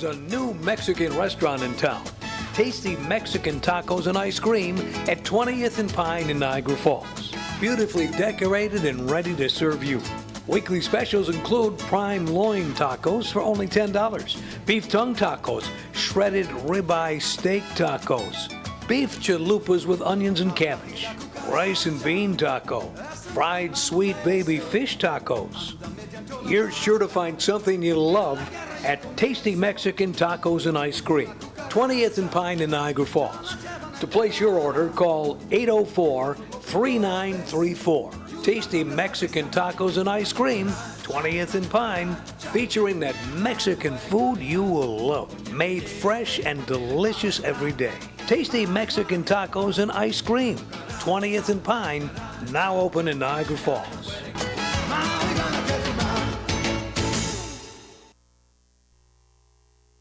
There's a new Mexican restaurant in town. Tasty Mexican tacos and ice cream at 20th and Pine in Niagara Falls. Beautifully decorated and ready to serve you. Weekly specials include prime loin tacos for only $10, beef tongue tacos, shredded ribeye steak tacos, beef chalupas with onions and cabbage, rice and bean taco, fried sweet baby fish tacos. You're sure to find something you love at Tasty Mexican Tacos and Ice Cream, 20th and Pine in Niagara Falls. To place your order, call 804-3934. Tasty Mexican Tacos and Ice Cream, 20th and Pine, featuring that Mexican food you will love, made fresh and delicious every day. Tasty Mexican Tacos and Ice Cream, 20th and Pine, now open in Niagara Falls.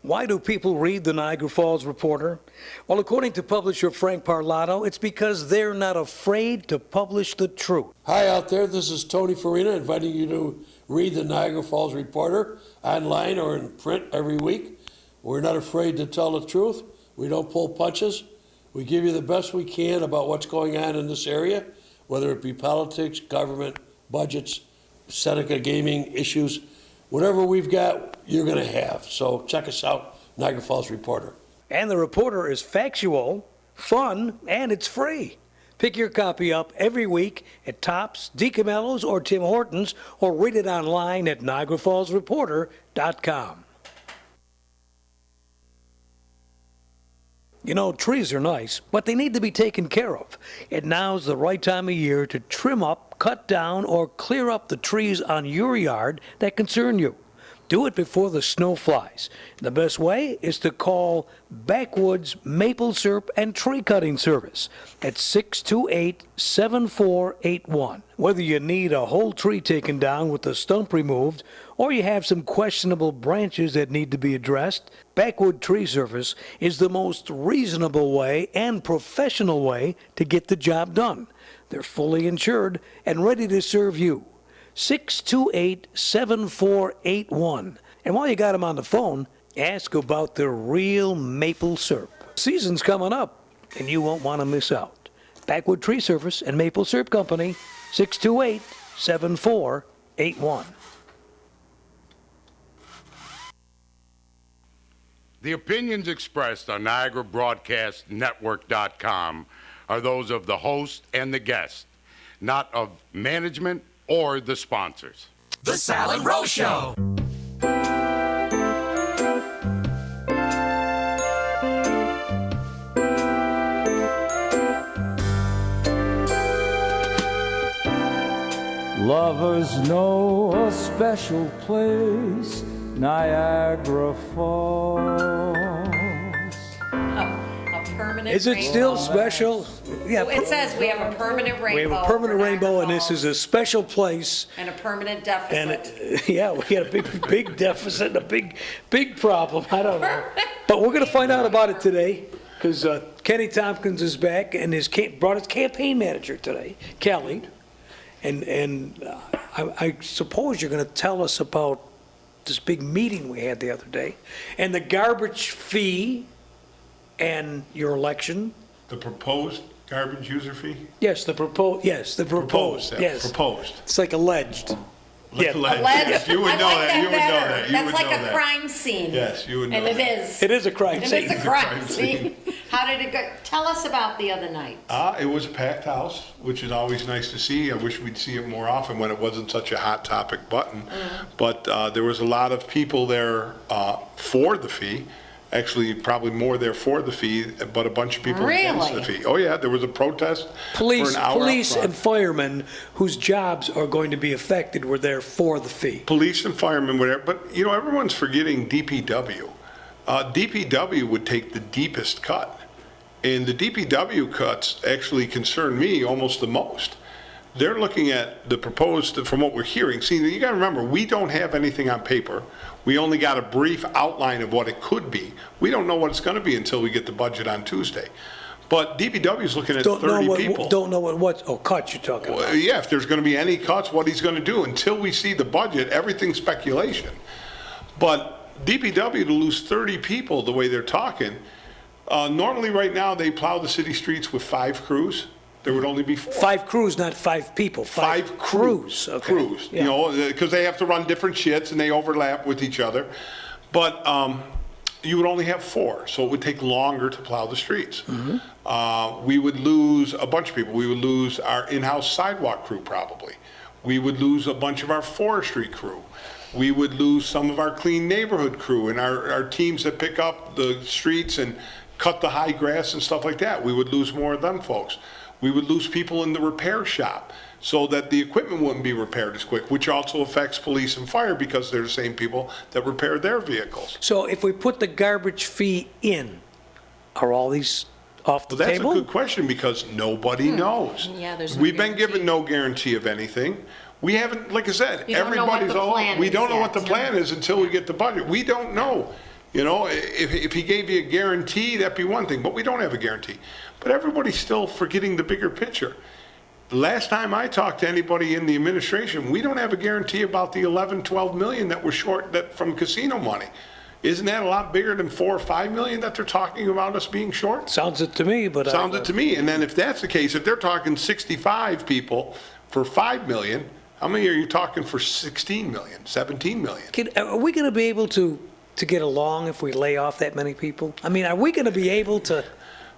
Why do people read the Niagara Falls Reporter? Well, according to publisher Frank Parlato, it's because they're not afraid to publish the truth. Hi out there, this is Tony Farina inviting you to read the Niagara Falls Reporter online or in print every week. We're not afraid to tell the truth. We don't pull punches. We give you the best we can about what's going on in this area, whether it be politics, government, budgets, Seneca gaming issues. Whatever we've got, you're going to have. So check us out, Niagara Falls Reporter. And the Reporter is factual, fun, and it's free. Pick your copy up every week at Tops, DiCamello's, or Tim Hortons, or read it online at NiagaraFallsReporter.com. You know, trees are nice, but they need to be taken care of. And now's the right time of year to trim up, cut down, or clear up the trees on your yard that concern you. Do it before the snow flies. The best way is to call Backwoods Maple Syrup and Tree Cutting Service at 628-7481. Whether you need a whole tree taken down with the stump removed, or you have some questionable branches that need to be addressed, Backwood Tree Service is the most reasonable way and professional way to get the job done. They're fully insured and ready to serve you. 628-7481. And while you got them on the phone, ask about the real maple syrup. Season's coming up, and you won't want to miss out. Backwood Tree Service and Maple Syrup Company, 628-7481. The opinions expressed on NiagaraBroadcastNetwork.com are those of the host and the guest, not of management or the sponsors. The Sal and Rose Show. Lovers know a special place, Niagara Falls. Is it still special? Yeah. It says we have a permanent rainbow. We have a permanent rainbow, and this is a special place. And a permanent deficit. And yeah, we had a big deficit and a big problem. I don't know. But we're going to find out about it today because Kenny Tompkins is back and brought his campaign manager today, Kelly. And I suppose you're going to tell us about this big meeting we had the other day and the garbage fee and your election. The proposed garbage user fee? Yes, the proposed. Yes. Proposed. It's like alleged. Yeah. Alleged. Yes, you would know that. You would know that. That's like a crime scene. Yes, you would know that. And it is. It is a crime scene. It is a crime scene. How did it go? Tell us about the other night. It was a packed house, which is always nice to see. I wish we'd see it more often when it wasn't such a hot topic button. But there was a lot of people there for the fee. Actually, probably more there for the fee, but a bunch of people against the fee. Oh yeah, there was a protest for an hour. Police and firemen whose jobs are going to be affected were there for the fee. Police and firemen were there, but you know everyone's forgetting DPW. DPW would take the deepest cut, and the DPW cuts actually concern me almost the most. They're looking at the proposed, from what we're hearing. See, you got to remember, we don't have anything on paper. We only got a brief outline of what it could be. We don't know what it's going to be until we get the budget on Tuesday. But DPW is looking at 30 people. Don't know what cuts you're talking about. Yeah, if there's going to be any cuts, what he's going to do. Until we see the budget, everything's speculation. But DPW to lose 30 people the way they're talking. Normally, right now, they plow the city streets with 5 crews. There would only be 4. 5 crews, not 5 people. 5 crews. Okay. Crews, Yeah. you know, because they have to run different shifts and they overlap with each other. But you would only have 4, so it would take longer to plow the streets. We would lose a bunch of people. We would lose our in-house sidewalk crew probably. We would lose a bunch of our forestry crew. We would lose some of our clean neighborhood crew and our teams that pick up the streets and cut the high grass and stuff like that. We would lose more of them folks. We would lose people in the repair shop so that the equipment wouldn't be repaired as quick, which also affects police and fire because they're the same people that repair their vehicles. So if we put the garbage fee in, are all these off the Well, that's table? a good question because nobody knows. Yeah, there's no We've been guarantee. given no guarantee of anything. We haven't, like I said, You don't know what everybody's the all, plan we is don't know what the yet. plan is until we get the budget. We don't know. You know, if he gave you a guarantee, that'd be one thing, but we don't have a guarantee. But everybody's still forgetting the bigger picture. Last time I talked to anybody in the administration, we don't have a guarantee about the 11, 12 million that we're short that from casino money. Isn't that a lot bigger than 4 or 5 million that they're talking about us being short? Sounds it to me, but. Sounds it to me. And then if that's the case, if they're talking 65 people for 5 million, how many are you talking for 16 million, 17 million? Are we going to be able to get along if we lay off that many people? I mean, are we going to be able to?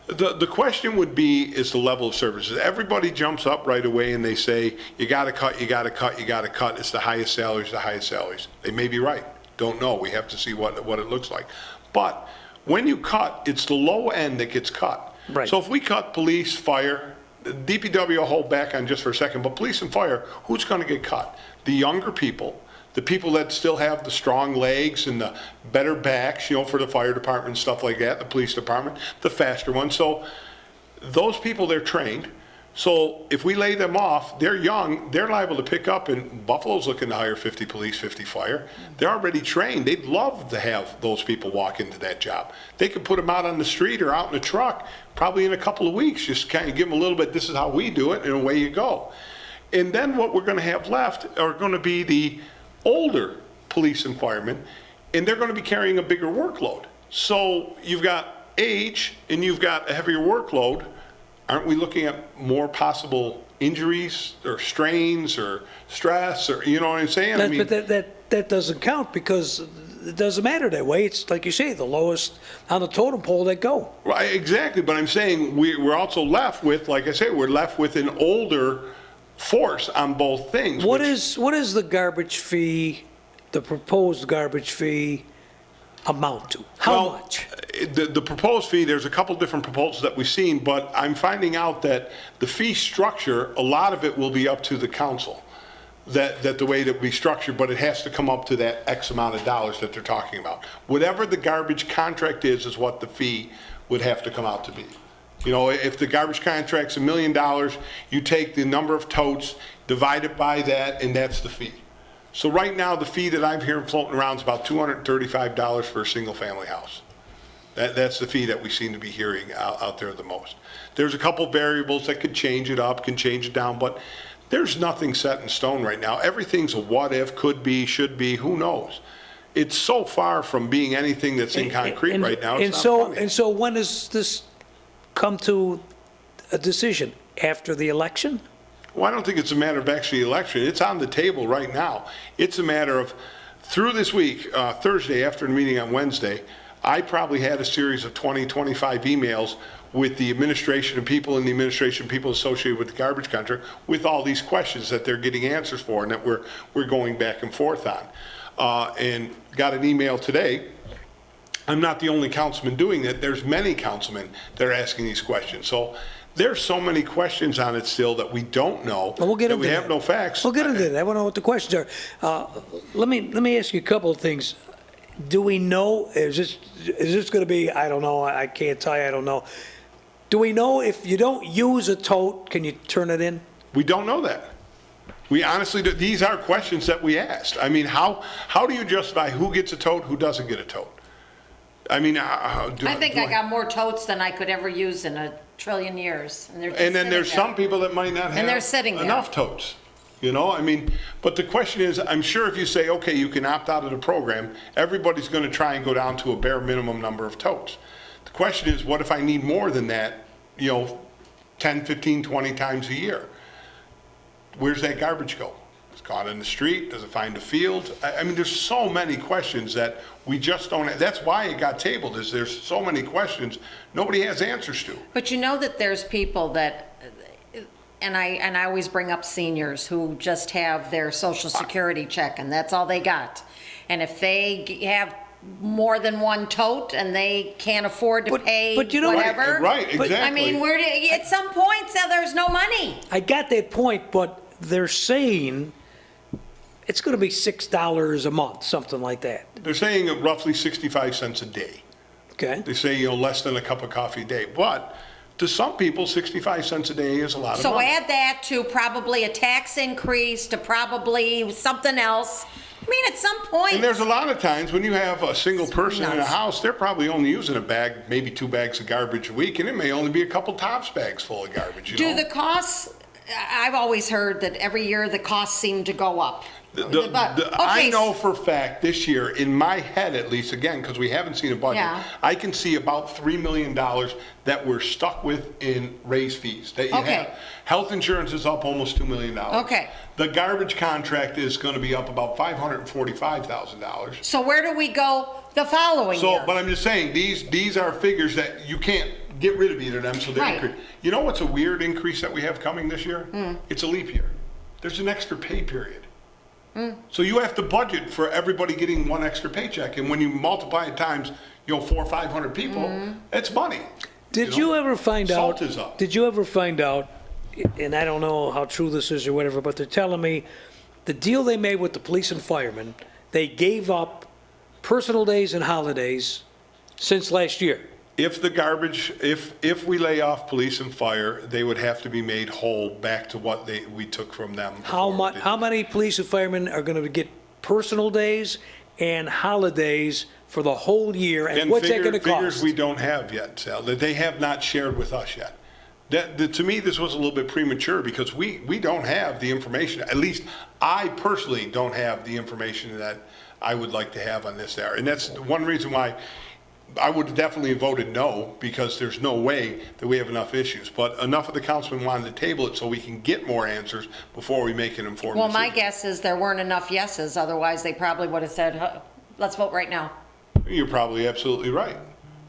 The question would be, is the level of services. Everybody jumps up right away and they say, you got to cut, you got to cut, you got to cut. It's the highest salaries, the highest salaries. They may be right. Don't know. We have to see what it looks like. But when you cut, it's the low end that gets cut. Right. So if we cut police, fire, DPW will hold back on just for a second, but police and fire, who's going to get cut? The younger people, the people that still have the strong legs and the better backs, you know, for the fire department and stuff like that, the police department, the faster ones. So those people, they're trained. So if we lay them off, they're young, they're liable to pick up, and Buffalo's looking to hire 50 police, 50 fire. They're already trained. They'd love to have those people walk into that job. They could put them out on the street or out in a truck probably in a couple of weeks. Just kind of give them a little bit, this is how we do it, and away you go. And then what we're going to have left are going to be the older police and firemen, and they're going to be carrying a bigger workload. So you've got age and you've got a heavier workload. Aren't we looking at more possible injuries or strains or stress or, you know what I'm saying? I mean, But that doesn't count because it doesn't matter that way. It's like you say, the lowest on the totem pole that go. right, exactly. But I'm saying we're also left with, like I say, we're left with an older force on both things. What which- is the garbage fee, the proposed garbage fee amount to? How Well, much? The proposed fee, there's a couple different proposals that we've seen, but I'm finding out that the fee structure, a lot of it will be up to the council, that the way that we structure, but it has to come up to that X amount of dollars that they're talking about. Whatever the garbage contract is what the fee would have to come out to be. You know, if the garbage contract's $1 million, you take the number of totes, divide it by that, and that's the fee. So right now, the fee that I'm hearing floating around is about $235 for a single-family house. That's the fee that we seem to be hearing out there the most. There's a couple variables that could change it up, can change it down, but there's nothing set in stone right now. Everything's a what if, could be, should be, who knows? It's so far from being anything that's in concrete right now. It's not funny. And so when does this come to a decision? After the election? Well, I don't think it's a matter of actually election. It's on the table right now. It's a matter of, through this week, Thursday after the meeting on Wednesday, I probably had a series of 20, 25 emails with the administration and people in the administration, people associated with the garbage contract, with all these questions that they're getting answers for and that we're going back and forth on. And got an email today. I'm not the only councilman doing that. There's many councilmen that are asking these questions. So there's so many questions on it still that we don't know. Well, we'll get that into we have that. no facts. We'll get into that. I want to know what the questions are. Let me ask you a couple of things. Do we know, is this going to be, I don't know, I can't tell you, I don't know. Do we know if you don't use a tote, can you turn it in? We don't know that. We honestly, these are questions that we asked. I mean, how do you justify who gets a tote, who doesn't get a tote? I mean, I think I got more totes than I could ever use in a trillion years. And they're just and then there's sitting there. some people that might not And they're have sitting there. enough totes. You know, I mean, but the question is, I'm sure if you say, okay, you can opt out of the program, everybody's going to try and go down to a bare minimum number of totes. The question is, what if I need more than that, 10, 15, 20 times a year? Where's that garbage go? It's caught in the street? Does it find a field? I mean, there's so many questions that we just don't, that's why it got tabled, is there's so many questions nobody has answers to. But you know that there's people that, and I always bring up seniors who just have their Social Security check and that's all they got. And if they have more than one tote and they can't afford to pay but you know, whatever. Right, exactly. I mean, at some point, so there's no money. I got that point, but they're saying it's going to be $6 a month, something like that. They're saying roughly 65 cents a day. Okay? They say, less than a cup of coffee a day. But to some people, 65 cents a day is a lot of So money. add that to probably a tax increase, to probably something else. I mean, at some point. And there's a lot of times when you have a single person in a nuts. house, they're probably only using a bag, maybe 2 bags of garbage a week, and it may only be a couple Tops bags full of garbage, Do the costs, I've always heard that every year the costs seem to go up. I know for a fact this year, in my head at least, again, because we haven't seen a budget, Yeah. I can see about $3 million that we're stuck with in raise fees that you Okay. have. Health insurance is up almost $2 million. Okay. The garbage contract is going to be up about $545,000. So where do we go the following So, year? but I'm just saying, these are figures that you can't get rid of either of them, so they're Right. increased. You know what's a weird increase that we have coming this year? It's a leap year. There's an extra pay period. So you have to budget for everybody getting one extra paycheck, and when you multiply it times, 400 or 500 people, it's money. Did you ever find out? Salt is up. Did you ever find out? And I don't know how true this is or whatever, but they're telling me the deal they made with the police and firemen, they gave up personal days and holidays since last year. If the garbage, if we lay off police and fire, they would have to be made whole back to what we took from them. How before. much? How many police and firemen are going to get personal days and holidays for the whole year, and what's that going to Figures cost? we don't have yet, Sal, that they have not shared with us yet. To me, this was a little bit premature because we don't have the information. At least I personally don't have the information that I would like to have on this there. And that's one reason why I would have definitely voted no, because there's no way that we have enough issues. But enough of the councilmen wanted to table it so we can get more answers before we make an informed Well, decision. my guess is there weren't enough yeses, otherwise they probably would have said, let's vote right now. You're probably absolutely right.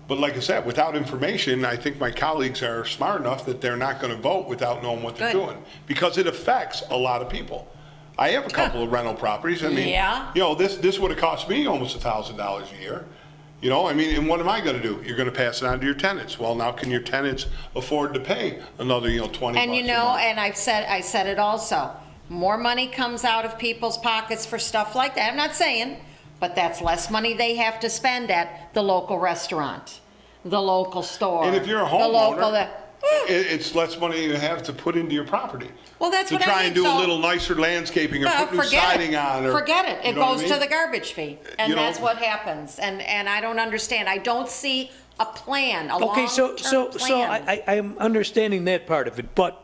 But like I said, without information, I think my colleagues are smart enough that they're not going to vote without knowing what they're Good. doing. Because it affects a lot of people. I have a couple of rental properties. I mean, Yeah. this would have cost me almost $1,000 a year. And what am I going to do? You're going to pass it on to your tenants. Well, now can your tenants afford to pay another, $20 And bucks a month? and I said it also, more money comes out of people's pockets for stuff like that. I'm not saying, but that's less money they have to spend at the local restaurant, the local store. And if you're a the local homeowner, it's less money you have to put into your property. Well, that's to what I try mean. and do a So- little nicer landscaping or put new siding on. Or, Forget it. It you know what goes I mean? to the garbage fee. And You know- that's what happens. And I don't understand. I don't see a plan, a Okay, long-term so plan. I'm understanding that part of it, but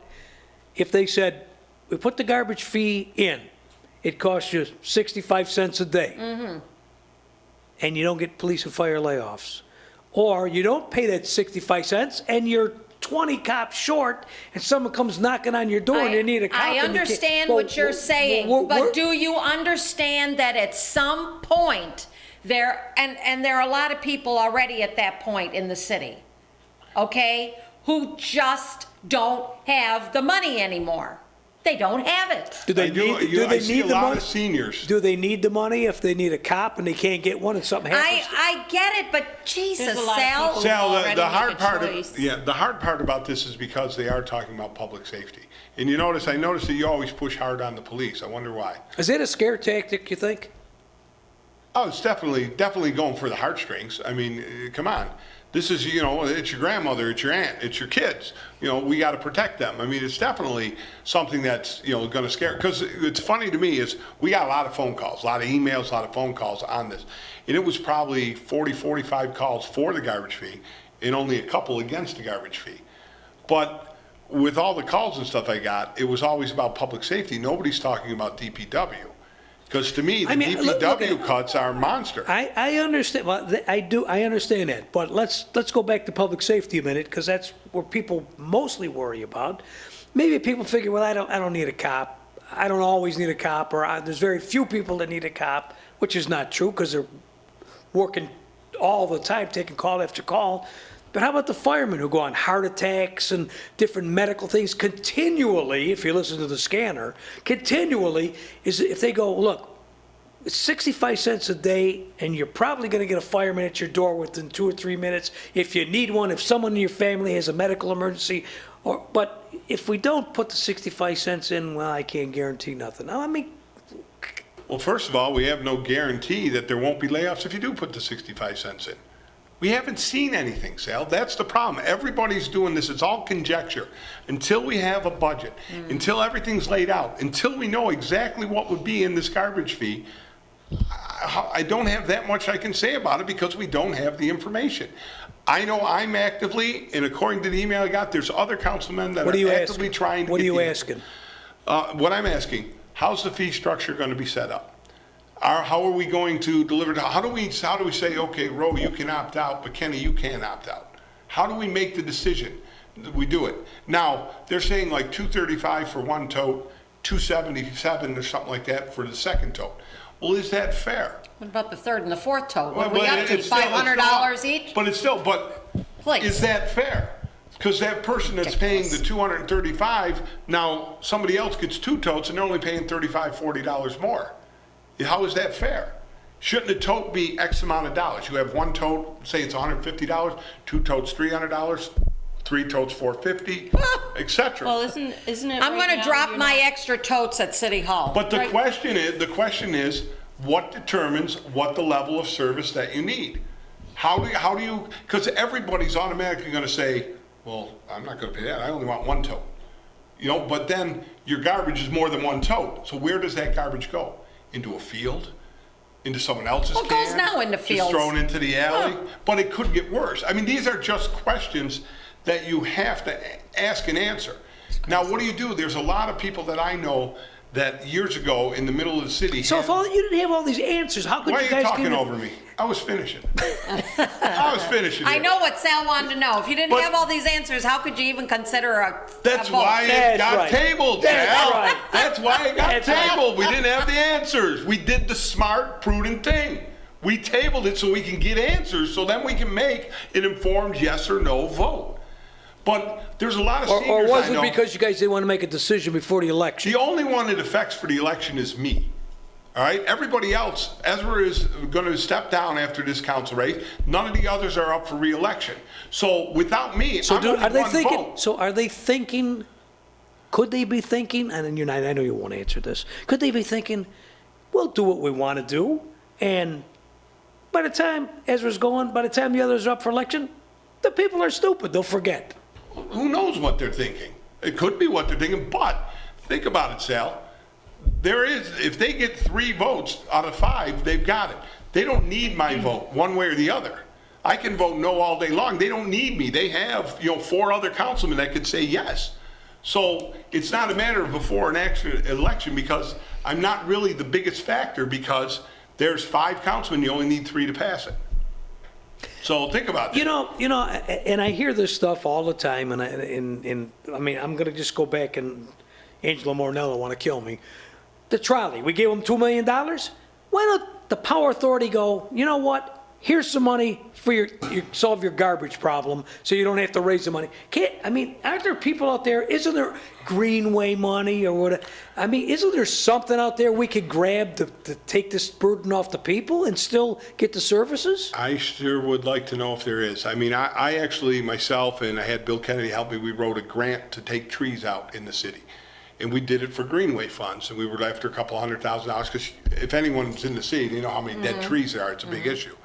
if they said, we put the garbage fee in, it costs you 65 cents a day. And you don't get police and fire layoffs. Or you don't pay that 65 cents and you're 20 cops short and someone comes knocking on your door and you need a cop. I and you can't- understand Well, what you're saying, we're- but do you understand that at some point there, and there are a lot of people already at that point in the city, okay, who just don't have the money anymore. They don't have it. Do they I do- need, you- do I they see need a the lot money? of seniors. Do they need the money if they need a cop and they can't get one and something happens? I get it, but Jesus, There's a lot of Sal. people- Sal, already the make hard a part choice. the hard part about this is because they are talking about public safety. And I notice that you always push hard on the police. I wonder why. Is that a scare tactic, you think? Oh, it's definitely going for the heartstrings. I mean, come on. This is, it's your grandmother, it's your aunt, it's your kids. We got to protect them. I mean, it's definitely something that's, going to scare. Because it's funny to me is we got a lot of phone calls, a lot of emails, a lot of phone calls on this. And it was probably 40, 45 calls for the garbage fee and only a couple against the garbage fee. But with all the calls and stuff I got, it was always about public safety. Nobody's talking about DPW. Because to me, the DPW cuts are a monster. I understand. Well, I do. I understand that. But let's go back to public safety a minute, because that's where people mostly worry about. Maybe people figure, well, I don't need a cop. I don't always need a cop, or there's very few people that need a cop, which is not true, because they're working all the time, taking call after call. But how about the firemen who go on heart attacks and different medical things continually, if you listen to the scanner, continually, is if they go, look, it's 65 cents a day, and you're probably going to get a fireman at your door within 2 or 3 minutes if you need one, if someone in your family has a medical emergency. But if we don't put the 65 cents in, well, I can't guarantee nothing. Now, I mean, Well, first of all, we have no guarantee that there won't be layoffs if you do put the 65 cents in. We haven't seen anything, Sal. That's the problem. Everybody's doing this. It's all conjecture. Until we have a budget, until everything's laid out, until we know exactly what would be in this garbage fee, I don't have that much I can say about it because we don't have the information. I know I'm actively, and according to the email I got, there's other councilmen that are actively trying to What are get you the- asking? What I'm asking, how's the fee structure going to be set up? How are we going to deliver? How do we say, okay, Roe, you can opt out, but Kenny, you can't opt out? How do we make the decision that we do it? Now, they're saying like $235 for one tote, $277 or something like that for the second tote. Well, is that fair? What about the third and the fourth tote? What are Well, we up to, it's still- $500 each? But it's still, Please. is that fair? Because that person that's paying the $235, now somebody else gets two totes and they're only paying $35, $40 more. How is that fair? Shouldn't a tote be X amount of dollars? You have one tote, say it's $150, two totes $300, three totes $450, etc. Well, isn't it? I'm right going now to drop you're my not- extra totes at City Hall. But the Right. question is, what determines what the level of service that you need? How do you? Because everybody's automatically going to say, well, I'm not going to pay that. I only want one tote. But then your garbage is more than one tote. So where does that garbage go? Into a field? Into someone else's Well, it can? goes now into fields. Just thrown into the alley? Oh. But it could get worse. I mean, these are just questions that you have to ask and answer. Now, what do? There's a lot of people that I know that years ago in the middle of the city. So if you didn't have all these answers, how could Why you are guys you talking give over me? I was finishing. I was finishing. I here. know what Sal wanted to know. If you didn't But- have all these answers, how could you even consider a That's a vote? why it That's got right. tabled, That's Sal. right. That's why it got That's right. tabled. We didn't have the answers. We did the smart, prudent thing. We tabled it so we can get answers, so then we can make an informed yes or no vote. But there's a lot of Or seniors was I it know. because you guys didn't want to make a decision before the election? The only one it affects for the election is me. All right? Everybody else, Ezra is going to step down after this council race. None of the others are up for re-election. So without me, So I'm only are they one thinking? vote. So are they thinking? Could they be thinking? And then I know you won't answer this. Could they be thinking, we'll do what we want to do, and by the time Ezra's gone, by the time the others are up for election, the people are stupid. They'll forget. Who knows what they're thinking? It could be what they're thinking, but think about it, Sal. If they get 3 votes out of 5, they've got it. They don't need my vote one way or the other. I can vote no all day long. They don't need me. They have, 4 other councilmen that could say yes. So it's not a matter of before an actual election because I'm not really the biggest factor because there's 5 councilmen, you only need 3 to pass it. So think about that. And I hear this stuff all the time, and I mean, I'm going to just go back, and Angela Mornello want to kill me. The trolley, we gave them $2 million. Why don't the Power Authority go, you know what? Here's some money for solve your garbage problem, so you don't have to raise the money. Aren't there people out there? Isn't there Greenway money or what? I mean, isn't there something out there we could grab to take this burden off the people and still get the services? I sure would like to know if there is. I mean, I actually, myself, and I had Bill Kennedy help me, we wrote a grant to take trees out in the city. And we did it for Greenway funds, and we were after a couple $100,000, because if anyone's in the city, they know how many dead trees there are. It's a big issue.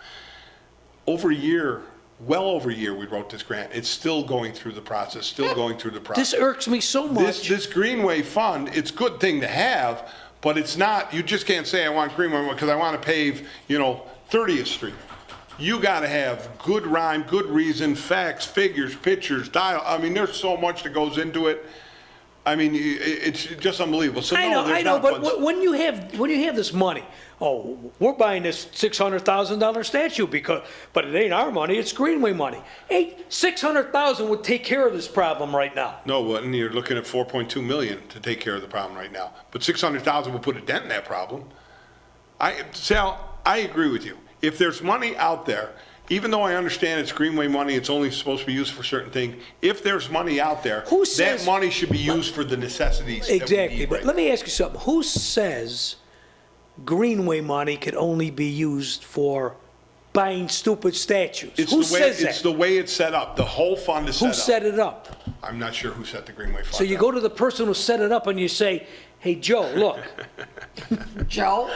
Well over a year, we wrote this grant. It's still going through the process, This irks me so much. This Greenway fund, it's a good thing to have, but it's not, you just can't say I want Greenway because I want to pave, 30th Street. you got to have good rhyme, good reason, facts, figures, pictures, dial. I mean, there's so much that goes into it. I mean, it's just unbelievable. So I no, know, there's I know, not but much. when you have this money, oh, we're buying this $600,000 statue but it ain't our money, it's Greenway money. Hey, $600,000 would take care of this problem right now. No, and you're looking at 4.2 million to take care of the problem right now. But 600,000 will put a dent in that problem. Sal, I agree with you. If there's money out there, even though I understand it's Greenway money, it's only supposed to be used for certain things. If there's money out there, that money should be used for the necessities. Exactly, that we need but right let me ask you something. Who says Greenway money could only be used for buying stupid statues? Who says that? It's the way it's set up. The whole fund is set Who up. set it up? I'm not sure who set the Greenway fund So you up. go to the person who set it up and you say, hey, Joe, look. Joe?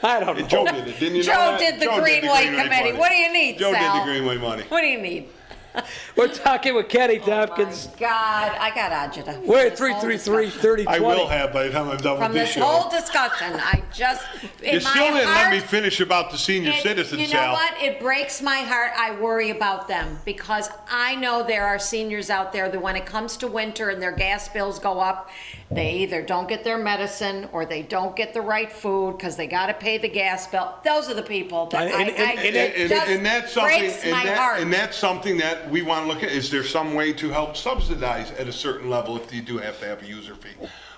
I don't know. Joe did it, didn't you know Joe that? did the Joe Greenway Committee. money. What do you need, Joe Sal? did the Greenway money. What do you need? We're talking with Kenny Tompkins. God, I got agita. We're at This whole 333-3020. I will have by the time I'm done From with this this show. whole discussion, I just, in You my still didn't let me heart, finish about the senior it- citizens, You know Sal. what? It breaks my heart. I worry about them because I know there are seniors out there that when it comes to winter and their gas bills go up, they either don't get their medicine or they don't get the right food because they got to pay the gas bill. Those are the people that it just breaks my heart. And that's something that we want to look at. Is there some way to help subsidize at a certain level if you do have to have a user fee?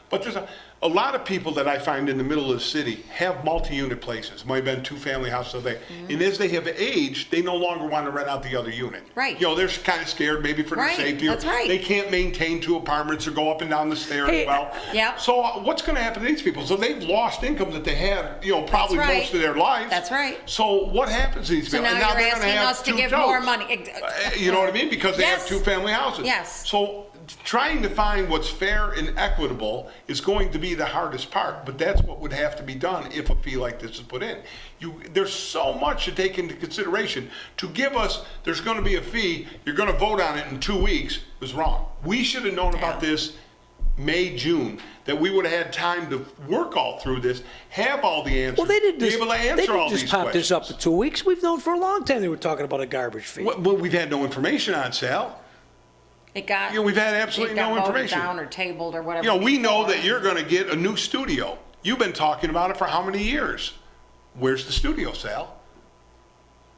But there's a lot of people that I find in the middle of the city have multi-unit places. Might have been two-family house, so they, and as they have aged, they no longer want to rent out the other unit. Right. You know, they're kind of scared maybe for their Right, safety. Or that's right. They can't maintain two apartments or go up and down the stairs Hey, well. Yep. So what's going to happen to these people? So they've lost income that they had, you know, probably That's right. most of their lives. That's right. So what happens to these So people? now And you're they're gonna asking have us to two give jokes. more money. You know what I mean? Because they have Yes. two-family houses. Yes. So trying to find what's fair and equitable is going to be the hardest part, but that's what would have to be done if a fee like this is put in. There's so much to take into consideration. To give us, there's going to be a fee, you're going to vote on it in 2 weeks, was wrong. We should have known about this May, June, that we would have had time to work all through this, have all the answers, Well, they didn't be able to they answer didn't all just these pop questions. this up in 2 weeks. We've known for a long time they were talking about a garbage fee. Well, we've had no information on Sal. It got. You know, we've had absolutely it got no voted information. down or tabled or whatever. You know, we know before. that you're going to get a new studio. You've been talking about it for how many years? Where's the studio, Sal?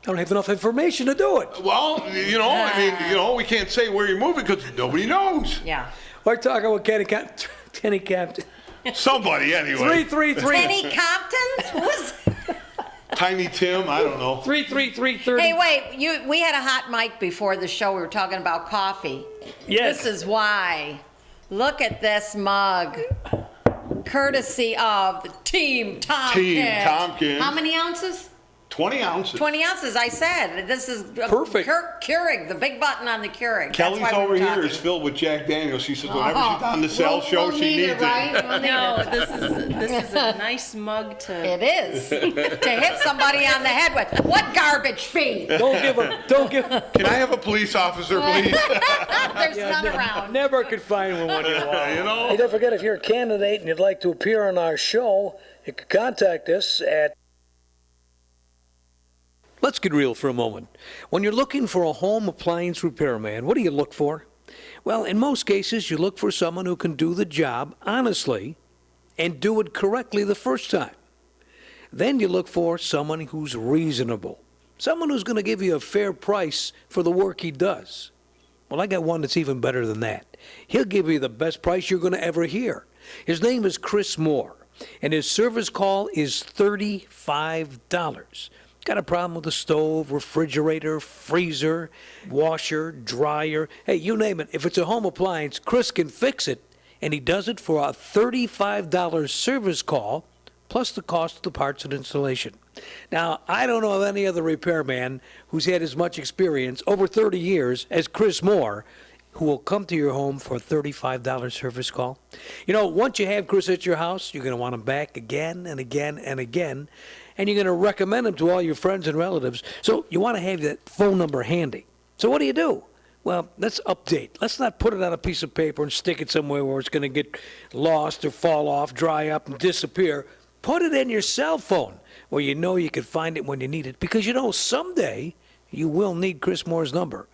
I don't have enough information to do it. Well, you know, I mean, you know, we can't say where you're moving because nobody knows. Yeah. We're talking with Kenny Captain. Somebody, anyway. 333 Kenny Compton? Who was? Tiny Tim, I don't know. 333-30. Hey, wait. We had a hot mic before the show. We were talking about coffee. Yes. This is why. Look at this mug. Courtesy of the Team Tompkins. Team Tompkins. How many ounces? 20 ounces. 20 ounces, I said. This is Perfect. Keurig, the big button on the Keurig. Kelly's That's why over we're here talking. is filled with Jack Daniels. She says whenever Oh. she's on the Sal show, We'll she need needs it, right? We'll need No, it. this is a nice mug to. It is. To hit somebody on the head with. What garbage fee? Don't give him. Can I have a police officer, please? There's none around. Never could find one you want. You know? Hey, don't forget, if you're a candidate and you'd like to appear on our show, you can contact us at... Let's get real for a moment. When you're looking for a home appliance repairman, what do you look for? Well, in most cases, you look for someone who can do the job honestly and do it correctly the first time. Then you look for someone who's reasonable, someone who's going to give you a fair price for the work he does. Well, I got one that's even better than that. He'll give you the best price you're going to ever hear. His name is Chris Moore, and his service call is $35. Got a problem with the stove, refrigerator, freezer, washer, dryer, hey, you name it. If it's a home appliance, Chris can fix it, and he does it for a $35 service call, plus the cost of the parts and installation. Now, I don't know of any other repairman who's had as much experience, over 30 years, as Chris Moore, who will come to your home for a $35 service call. You know, once you have Chris at your house, you're going to want him back again and again and again, and you're going to recommend him to all your friends and relatives. So you want to have that phone number handy. So what do? Well, let's update. Let's not put it on a piece of paper and stick it somewhere where it's going to get lost or fall off, dry up, and disappear. Put it in your cell phone where you know you can find it when you need it, because you know someday you will need Chris Moore's number.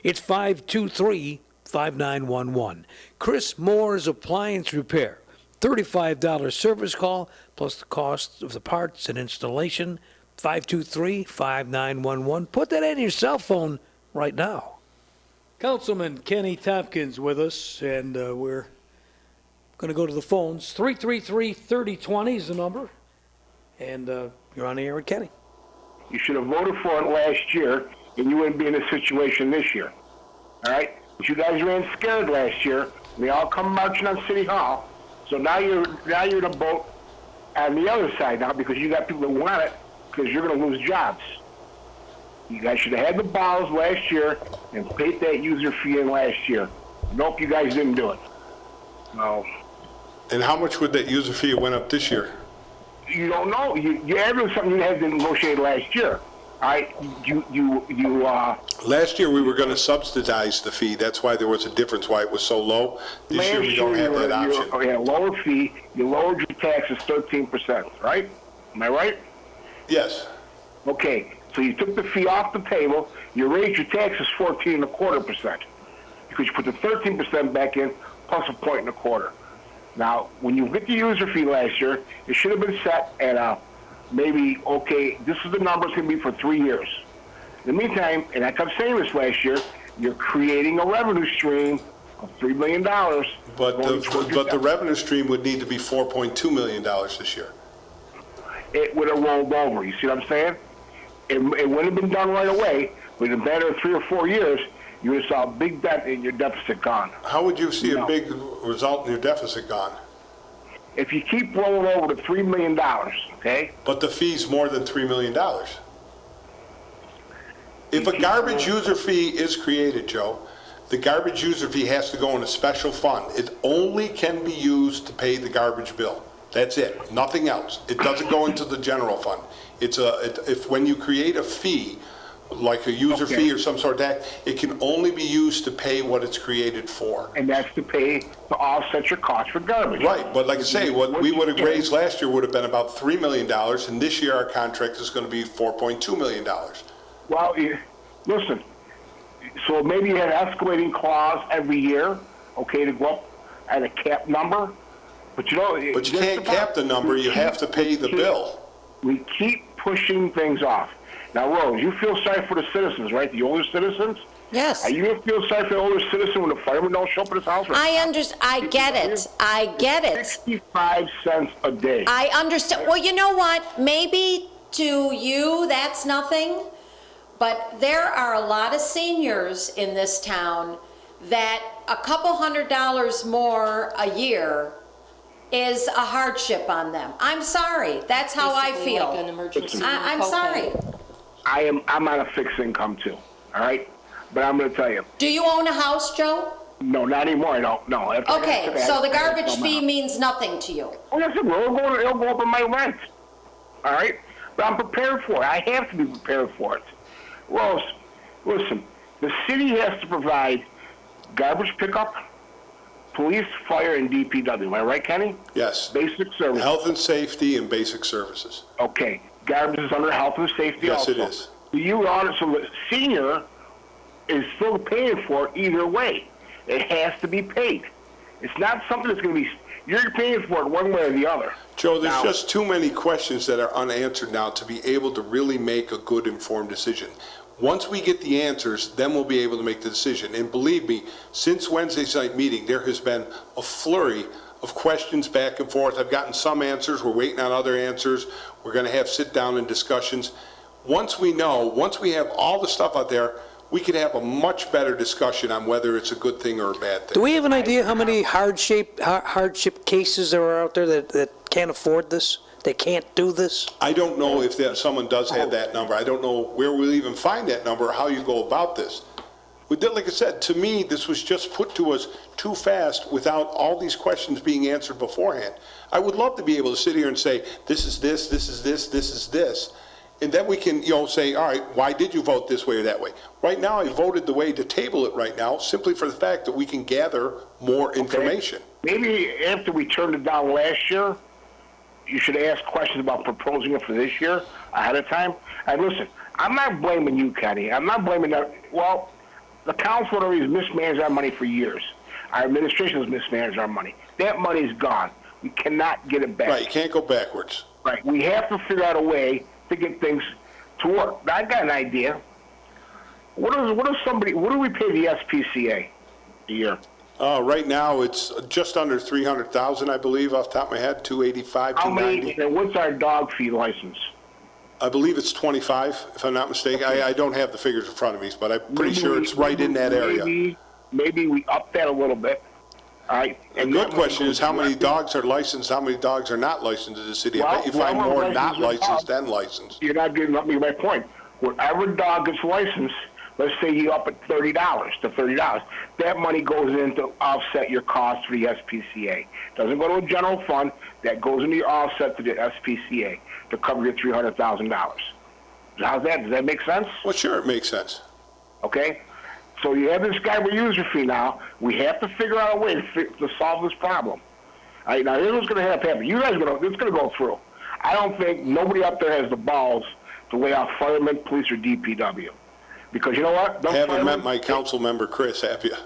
It's 523-5911. Chris Moore's Appliance Repair. $35 service call plus the cost of the parts and installation. 523-5911. Put that in your cell phone right now. Councilman Kenny Tompkins with us, and we're going to go to the phones. 333-3020 is the number, and you're on the air with Kenny. You should have voted for it last year, and you wouldn't be in this situation this year. All right? But you guys ran scared last year, and they all come marching on City Hall. So now you're in a boat on the other side now because you got people that want it because you're going to lose jobs. You guys should have had the balls last year and paid that user fee in last year. Nope, you guys didn't do it. No. And how much would that user fee have went up this year? You don't know. You averaged something you had to negotiate last year. All right? Last year, we were going to subsidize the fee. That's why there was a difference, why it was so low. This year, we don't have that option. You had a lower fee. You lowered your taxes 13%, right? Am I right? Yes. Okay. So you took the fee off the table. You raised your taxes 14.25% because you put the 13% back in plus a point and a quarter. Now, when you get the user fee last year, it should have been set at maybe, okay, this is the number it's going to be for 3 years. In the meantime, and I kept saying this last year, you're creating a revenue stream of $3 million. But the revenue stream would need to be $4.2 million this year. It would have rolled over. You see what I'm saying? It wouldn't have been done right away, but in a matter of 3 or 4 years, you would have saw a big debt in your deficit gone. How would you see a big result in your deficit gone? If you keep rolling over to $3 million, okay? But the fee's more than $3 million. If a garbage user fee is created, Joe, the garbage user fee has to go in a special fund. It only can be used to pay the garbage bill. That's it, nothing else. It doesn't go into the general fund. If when you create a fee, like a user fee or some sort of tax, it can only be used to pay what it's created for. And that's to pay to offset your costs for garbage. Right, but like I say, what we would have raised last year would have been about $3 million, and this year our contract is going to be $4.2 million. Well, listen, so maybe you had an escalating clause every year, okay, to go up at a cap number, but you know... But you can't cap the number, you have to pay the bill. We keep pushing things off. Now, Rose, you feel sorry for the citizens, right? The older citizens? Yes. Are you going to feel sorry for the older citizen when the fireman don't show up at his house? I get it. I get it. 65 cents a day. I understand. Well, you know what? Maybe to you that's nothing, but there are a lot of seniors in this town that a couple $100 more a year is a hardship on them. I'm sorry. That's how I Basically feel. like an emergency I'm copay. sorry. I'm on a fixed income too, all right? But I'm going to tell you. Do you own a house, Joe? No, not anymore. I don't. No. Okay, so the garbage fee means nothing to you. Well, yes, it'll go up in my rent. All right? But I'm prepared for it. I have to be prepared for it. Rose, listen, the city has to provide garbage pickup, police, fire, and DPW. Am I right, Kenny? Yes. Basic services. Health and safety and basic services. Okay. Garbage is under health and safety Yes, also. it is. So the senior is still paying for it either way. It has to be paid. It's not something that's going to be, you're paying for it one way or the other. Joe, there's just too many questions that are unanswered now to be able to really make a good informed decision. Once we get the answers, then we'll be able to make the decision. And believe me, since Wednesday's night meeting, there has been a flurry of questions back and forth. I've gotten some answers. We're waiting on other answers. We're going to have sit down and discussions. Once we have all the stuff out there, we could have a much better discussion on whether it's a good thing or a bad thing. Do we have an idea how many hardship cases there are out there that can't afford this? They can't do this? I don't know if someone does have that number. I don't know where we'll even find that number or how you go about this. Like I said, to me, this was just put to us too fast without all these questions being answered beforehand. I would love to be able to sit here and say, this is this, this is this, this is this. And then we can, say, all right, why did you vote this way or that way? Right now, I voted the way to table it right now, simply for the fact that we can gather more information. Maybe after we turned it down last year, you should ask questions about proposing it for this year ahead of time. And listen, I'm not blaming you, Kenny. I'm not blaming that. Well, the council has mismanaged our money for years. Our administration has mismanaged our money. That money's gone. We cannot get it back. Right, you can't go backwards. Right. We have to figure out a way to get things to work. Now, I got an idea. What do we pay the SPCA a year? Right now, it's just under 300,000, I believe, off the top of my head, 285, How 290. many, and what's our dog fee license? I believe it's 25, if I'm not mistaken. I don't have the figures in front of me, but I'm pretty sure it's right in that area. Maybe we up that a little bit. All right. A good question is how many dogs are licensed, how many dogs are not licensed in the city? I bet you find more not licensed than licensed. You're not getting up me my point. Whatever dog gets licensed, let's say you up at $30 to $30. That money goes in to offset your costs for the SPCA. Doesn't go to a general fund. That goes into your offset to the SPCA to cover your $300,000. How's that? Does that make sense? Well, sure, it makes sense. Okay. So you have this guy with user fee now. We have to figure out a way to solve this problem. All right, now here's what's going to happen. You guys it's going to go through. I don't think nobody up there has the balls to lay off firemen, police, or DPW. Because you know what? Haven't met my council member, Chris, have you?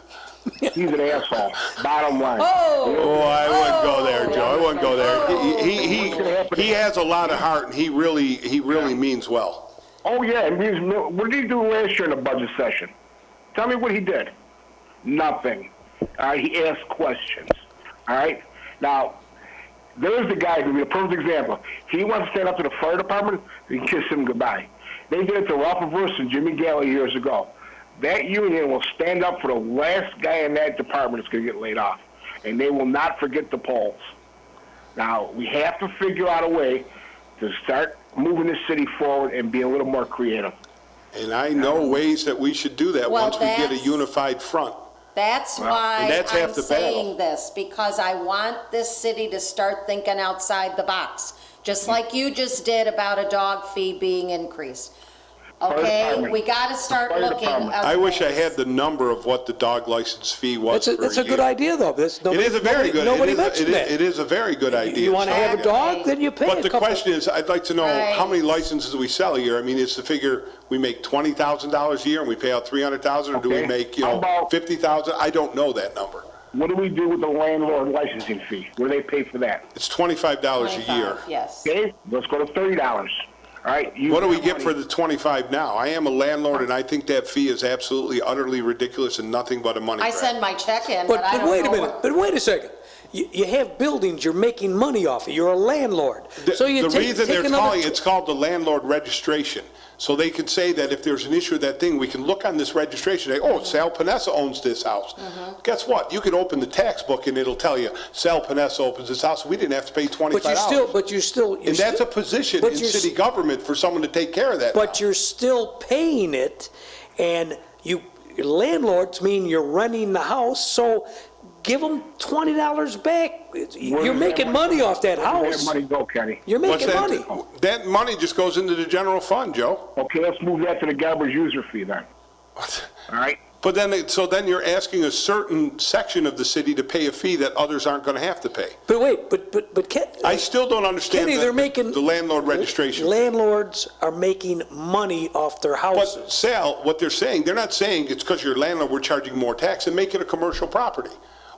He's an asshole. Bottom line. Oh, I wouldn't go there, Joe. I wouldn't go there. He has a lot of heart, and he really means well. Oh, yeah. What did he do last year in the budget session? Tell me what he did. Nothing. All right, he asked questions. All right? Now, there's the guy who be a perfect example. He wants to stand up to the fire department and kiss him goodbye. They did it to Ralph Verse and Jimmy Galley years ago. That union will stand up for the last guy in that department that's going to get laid off. And they will not forget the polls. Now, we have to figure out a way to start moving the city forward and be a little more creative. And I know ways that we should do that once we get a unified front. That's why that's I'm half the battle. saying this, because I want this city to start thinking outside the box, just like you just did about a dog fee being increased. Okay, we got to start looking. I wish I had the number of what the dog license fee was. That's a good idea, though. It is a very good. Nobody mentioned that. It is a very good idea. You want to have a dog, then you pay. But the question is, I'd like to know how many licenses we sell a year. I mean, it's the figure we make $20,000 a year and we pay out $300,000, or do we make $50,000? I don't know that number. What do we do with the landlord licensing fee? What do they pay for that? It's $25 a year. Yes. Okay, let's go to $30. All right. What do we get for the 25 now? I am a landlord, and I think that fee is absolutely, utterly ridiculous and nothing but a money grab. I send my check in, but I don't wait a know minute. But wait a second. You have buildings you're making money off of. You're a landlord. So you the reason they're calling it's called the landlord registration. So they can say that if there's an issue with that thing, we can look on this registration and say, oh, Sal Panessa owns this house. Guess what? You can open the tax book and it'll tell you Sal Panessa opens this house. We didn't have to pay $25. But you're still. And that's a position in city government for someone to take care of that. But you're still paying it, and landlords mean you're renting the house, so give them $20 back. You're making money off that house. Where does that money go, Kenny? You're making money. That money just goes into the general fund, Joe. Okay, let's move that to the garbage user fee then. All right? But then you're asking a certain section of the city to pay a fee that others aren't going to have to pay. But wait, but Ken, I still don't understand Kenny, they're making the landlord registration. Landlords are making money off their houses. But Sal, what they're saying, they're not saying it's because you're a landlord we're charging more tax and make it a commercial property.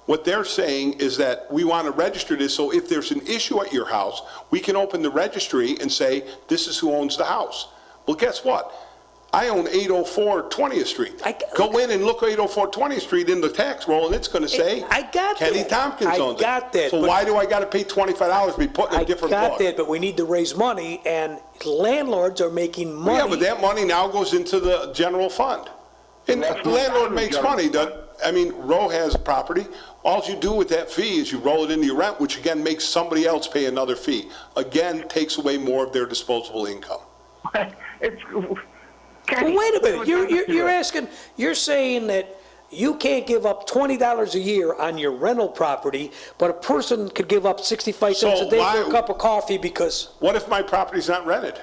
What they're saying is that we want to register this, so if there's an issue at your house, we can open the registry and say, this is who owns the house. Well, guess what? I own 804 20th Street. Go in and look at 804 20th Street in the tax roll, and it's going to say Kenny Tompkins owns it. I got that. So why do I got to pay $25 to be put in a different book? I got that, but we need to raise money, and landlords are making money. Yeah, but that money now goes into the general fund. And the landlord makes money. I mean, Roe has a property. All you do with that fee is you roll it into your rent, which again makes somebody else pay another fee. Again, takes away more of their disposable income. Well, wait a minute. You're saying that you can't give up $20 a year on your rental property, but a person could give up 65 cents a day for a cup of coffee because. What if my property's not rented?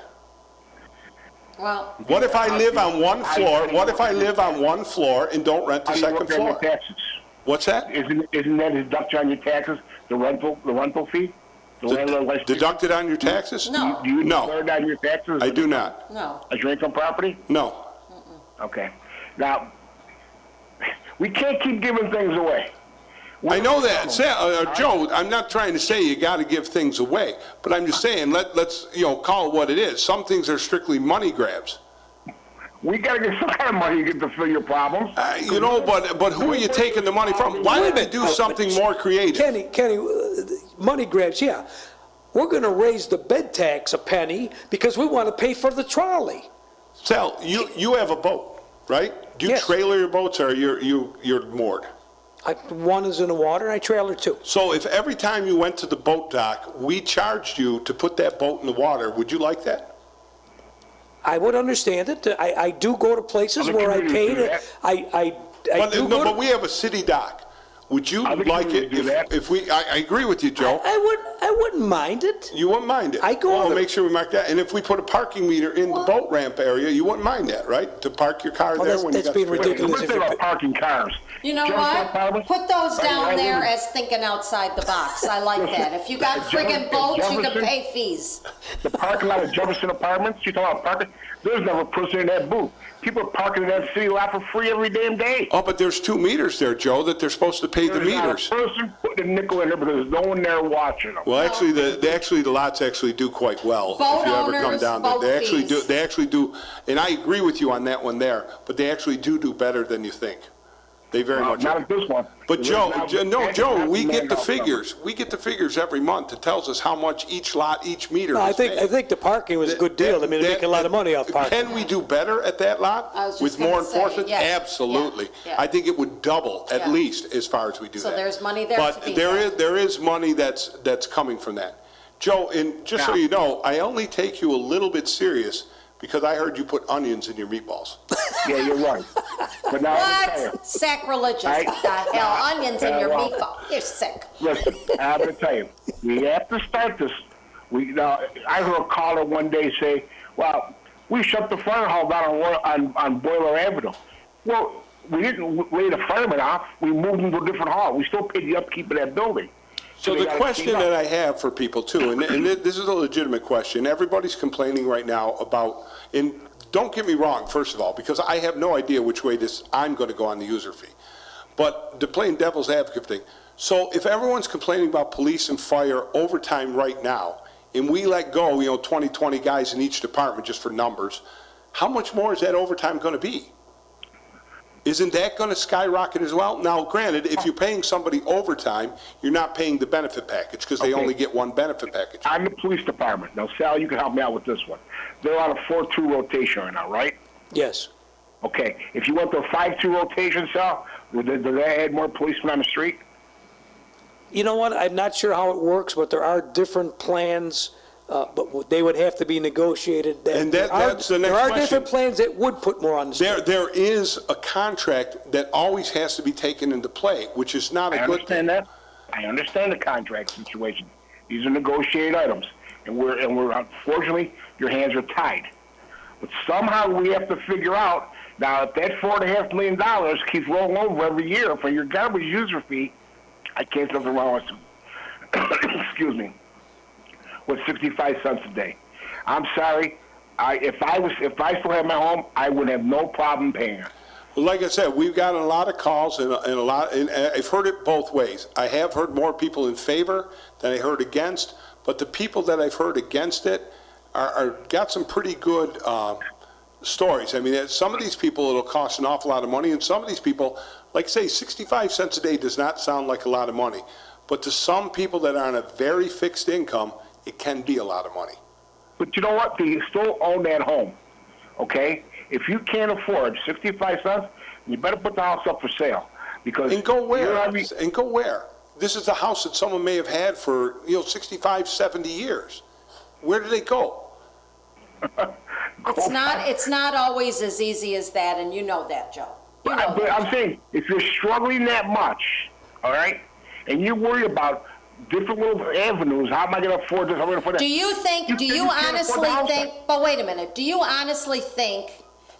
Well, what if I live on one floor? What if I live on one floor and don't rent the second floor? Taxes? What's that? Isn't that a deduction on your taxes? The rental fee? The landlord likes to- Deducted on your taxes? No. Do you No. declare it on your taxes? I do not. No. As your income property? No. Okay. Now, we can't keep giving things away. I know that. Joe, I'm not trying to say you got to give things away, but I'm just saying let's call it what it is. Some things are strictly money grabs. We got to get some kind of money to fill your problems. But who are you taking the money from? Why don't you do something more creative? Kenny, money grabs, yeah. We're going to raise the bed tax a penny because we want to pay for the trolley. Sal, you have a boat, right? Do you Yes. trailer your boats or you're moored? One is in the water, and I trailer two. So if every time you went to the boat dock, we charged you to put that boat in the water, would you like that? I would understand it. I do go to places Other where I communities paid. do that. But we have a city dock. Would you Other like it communities do that. if we? I agree with you, Joe. I wouldn't mind it. You wouldn't mind it. I go Well, there. make sure we mark that. And if we put a parking meter in the boat ramp area, you wouldn't mind that, right? To park your car there when you that's got being free. ridiculous. Let's talk about parking cars. You know Jefferson what? Apartments? Put those down Right, there right. as thinking outside the box. I like that. If you got friggin' boats, you can Jefferson? pay fees. The parking lot of Jefferson Apartments, you talk about parking, there's never a person in that booth. People are parking in that city lot for free every damn day. Oh, but there's 2 meters there, Joe, that they're supposed to pay the There's not a meters. person putting a nickel in there, but there's no one there watching them. Well, actually, the lots actually do quite well. Boat if you ever come owners, down there, boat fees. They actually do, and I agree with you on that one there. But they actually do better than you think. They very much. Not at this one. But Joe, we get the Now, figures. We get the figures every month. It tells us how much each lot, each meter. No, I is think paying. the parking was a good deal. I mean, they make a lot of money off parking. Can we do better at that lot I was just with more gonna say, enforcement? yes. Absolutely. Yeah. I think it would double at Yeah. least as far as we do So that. there's money there But to be there had. there is money that's coming from that. Joe, and just so Now- you know, I only take you a little bit serious because I heard you put onions in your meatballs. Yeah, you're right. But now, I'm gonna tell What? Sacrilegious. Right. What the hell? Onions in your well- meatball. You're sick. you, listen, I'm going to tell you, we have to start this. I heard a caller one day say, well, we shut the fire hall down on Boiler Avenue. Well, we didn't lay the firemen off. We moved them to a different hall. We still paid the upkeep of that building. So they the gotta question clean up. that I have for people too, and this is a legitimate question, everybody's complaining right now about, and don't get me wrong, first of all, because I have no idea which way I'm going to go on the user fee. But the plain devil's advocate thing, so if everyone's complaining about police and fire overtime right now, and we let go, 20 guys in each department just for numbers, how much more is that overtime going to be? Isn't that going to skyrocket as well? Now, granted, if you're paying somebody overtime, you're not paying the benefit package because they Okay. only get one benefit package. I'm the police department. Now, Sal, you can help me out with this one. They're on a 4-2 rotation right now, right? Yes. Okay. If you went to a 5-2 rotation, Sal, would they add more policemen on the street? You know what? I'm not sure how it works, but there are different plans, but they would have to be negotiated. And that's the next There are question. different plans that would put more on the street. There is a contract that always has to be taken into play, which is not I a good thing. understand that. I understand the contract situation. These are negotiated items, and we're unfortunately your hands are tied. But somehow we have to figure out now if that $4.5 million keeps rolling over every year for your garbage user fee. I can't see nothing wrong with excuse me, with 65 cents a day. I'm sorry. If I still had my home, I would have no problem paying it. Well, like I said, we've gotten a lot of calls and I've heard it both ways. I have heard more people in favor than I heard against, but the people that I've heard against it are got some pretty good stories. I mean, some of these people, it'll cost an awful lot of money, and some of these people, like say, 65 cents a day does not sound like a lot of money, but to some people that are on a very fixed income, it can be a lot of money. But you know what? You still own that home, okay? If you can't afford 65 cents, you better put the house up for sale. Because And go where? you're every- And go where? This is a house that someone may have had for, 65, 70 years. Where do they go? It's not always as easy as that, and you know that, Joe. You know But that. I'm saying, if you're struggling that much, all right, and you worry about different little avenues, how am I going to afford this? How am I going to afford that? Do you can't afford the house. honestly think, but wait a minute, do you honestly think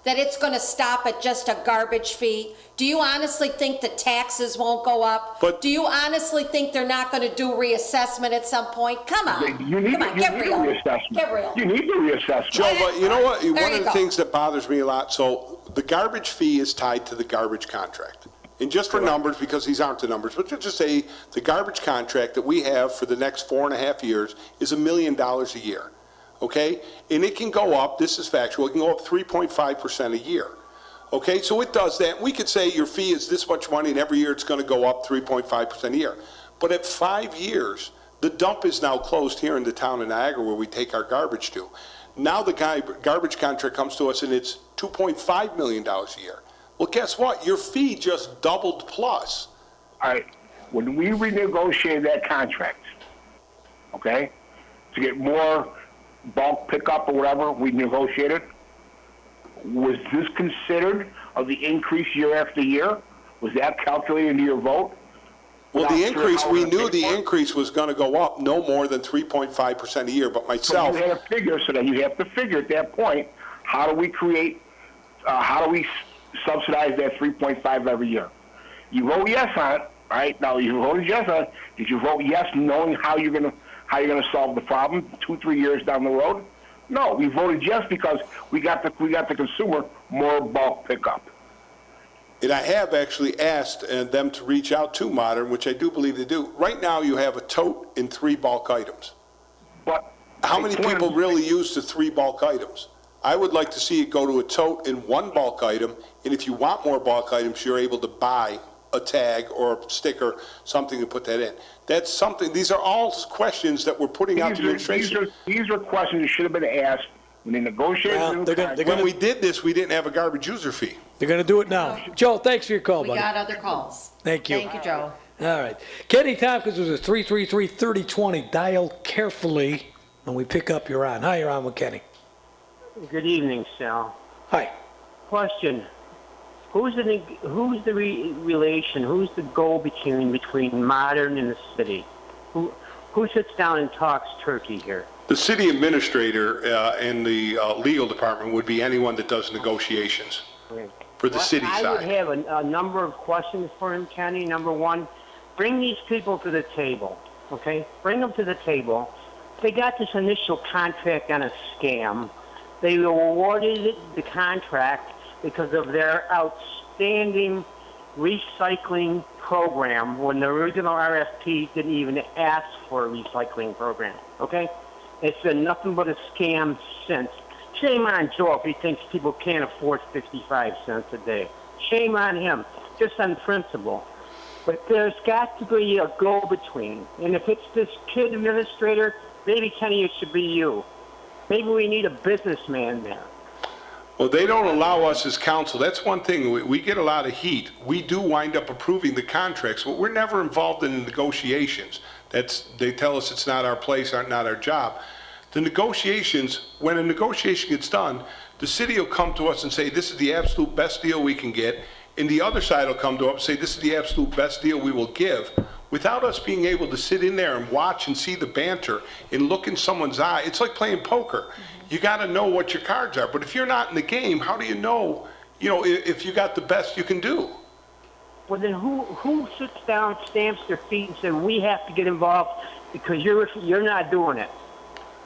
that it's gonna stop at just a garbage fee? Do you honestly think the taxes won't go up? But- Do you honestly think they're not gonna do reassessment at some point? Come on, You need, come on, you get need real, a reassessment. get real. You need the reassessment. Joe, but you know what? There One you of the go. things that bothers me a lot, so the garbage fee is tied to the garbage contract. And just for numbers, because these aren't the numbers, but to just say the garbage contract that we have for the next 4.5 years is $1 million a year, okay? And it can go up, this is factual, it can go up 3.5% a year. Okay, so it does that. We could say your fee is this much money and every year it's going to go up 3.5% a year. But at 5 years, the dump is now closed here in the town of Niagara where we take our garbage to. Now the garbage contract comes to us and it's $2.5 million a year. Well, guess what? Your fee just doubled plus. All right, when we renegotiated that contract, okay, to get more bulk pickup or whatever we negotiated, was this considered of the increase year after year? Was that calculated into your vote? Well, Without the sure increase, how we we're gonna knew pay the for it? increase was going to go up no more than 3.5% a year, but So myself, you had a figure, so then you have to figure at that point, how do we create, how do we subsidize that 3.5 every year? You vote yes on it, right? Now, you voted yes on it. Did you vote yes knowing how you're gonna solve the problem 2-3 years down the road? No, we voted yes because we got the consumer more bulk pickup. and I have actually asked them to reach out to Modern, which I do believe they do. Right now, you have a tote and 3 bulk items. But How many people really use the 3 bulk items? I would like to see it go to a tote and 1 bulk item, and if you want more bulk items, you're able to buy a tag or a sticker, something to put that in. That's something, these are all questions that we're putting out to the administration. These are questions that should have been asked when they negotiated. Well, the new they're gonna- contract. When we did this, we didn't have a garbage user fee. They're going to do it now. Joe, thanks for your call, We buddy. got other calls. Thank you. Thank you, Joe. All right. Kenny Tompkins was a 333-3020. Dial carefully when we pick up. You're on. Hi, you're on with Kenny. Good evening, Sal. Hi. Question: who's the go-between between Modern and the city? Who sits down and talks turkey here? The city administrator and the legal department would be anyone that does negotiations for the city I would side. have a number of questions for him, Kenny. Number one, bring these people to the table, okay? Bring them to the table. They got this initial contract on a scam. They awarded the contract because of their outstanding recycling program when the original RFP didn't even ask for a recycling program, okay? It's been nothing but a scam since. Shame on Joe if he thinks people can't afford 55 cents a day. Shame on him, just on principle. But there's got to be a go-between. And if it's this kid administrator, maybe, Kenny, it should be you. Maybe we need a businessman there. Well, they don't allow us as council. That's one thing. We get a lot of heat. We do wind up approving the contracts, but we're never involved in the negotiations. They tell us it's not our place, not our job. The negotiations, when a negotiation gets done, the city will come to us and say, this is the absolute best deal we can get. And the other side will come to us and say, this is the absolute best deal we will give. Without us being able to sit in there and watch and see the banter and look in someone's eye, it's like playing poker. You got to know what your cards are. But if you're not in the game, how do you know, if you got the best you can do? Well, then who sits down, stamps their feet, and says we have to get involved because you're not doing it.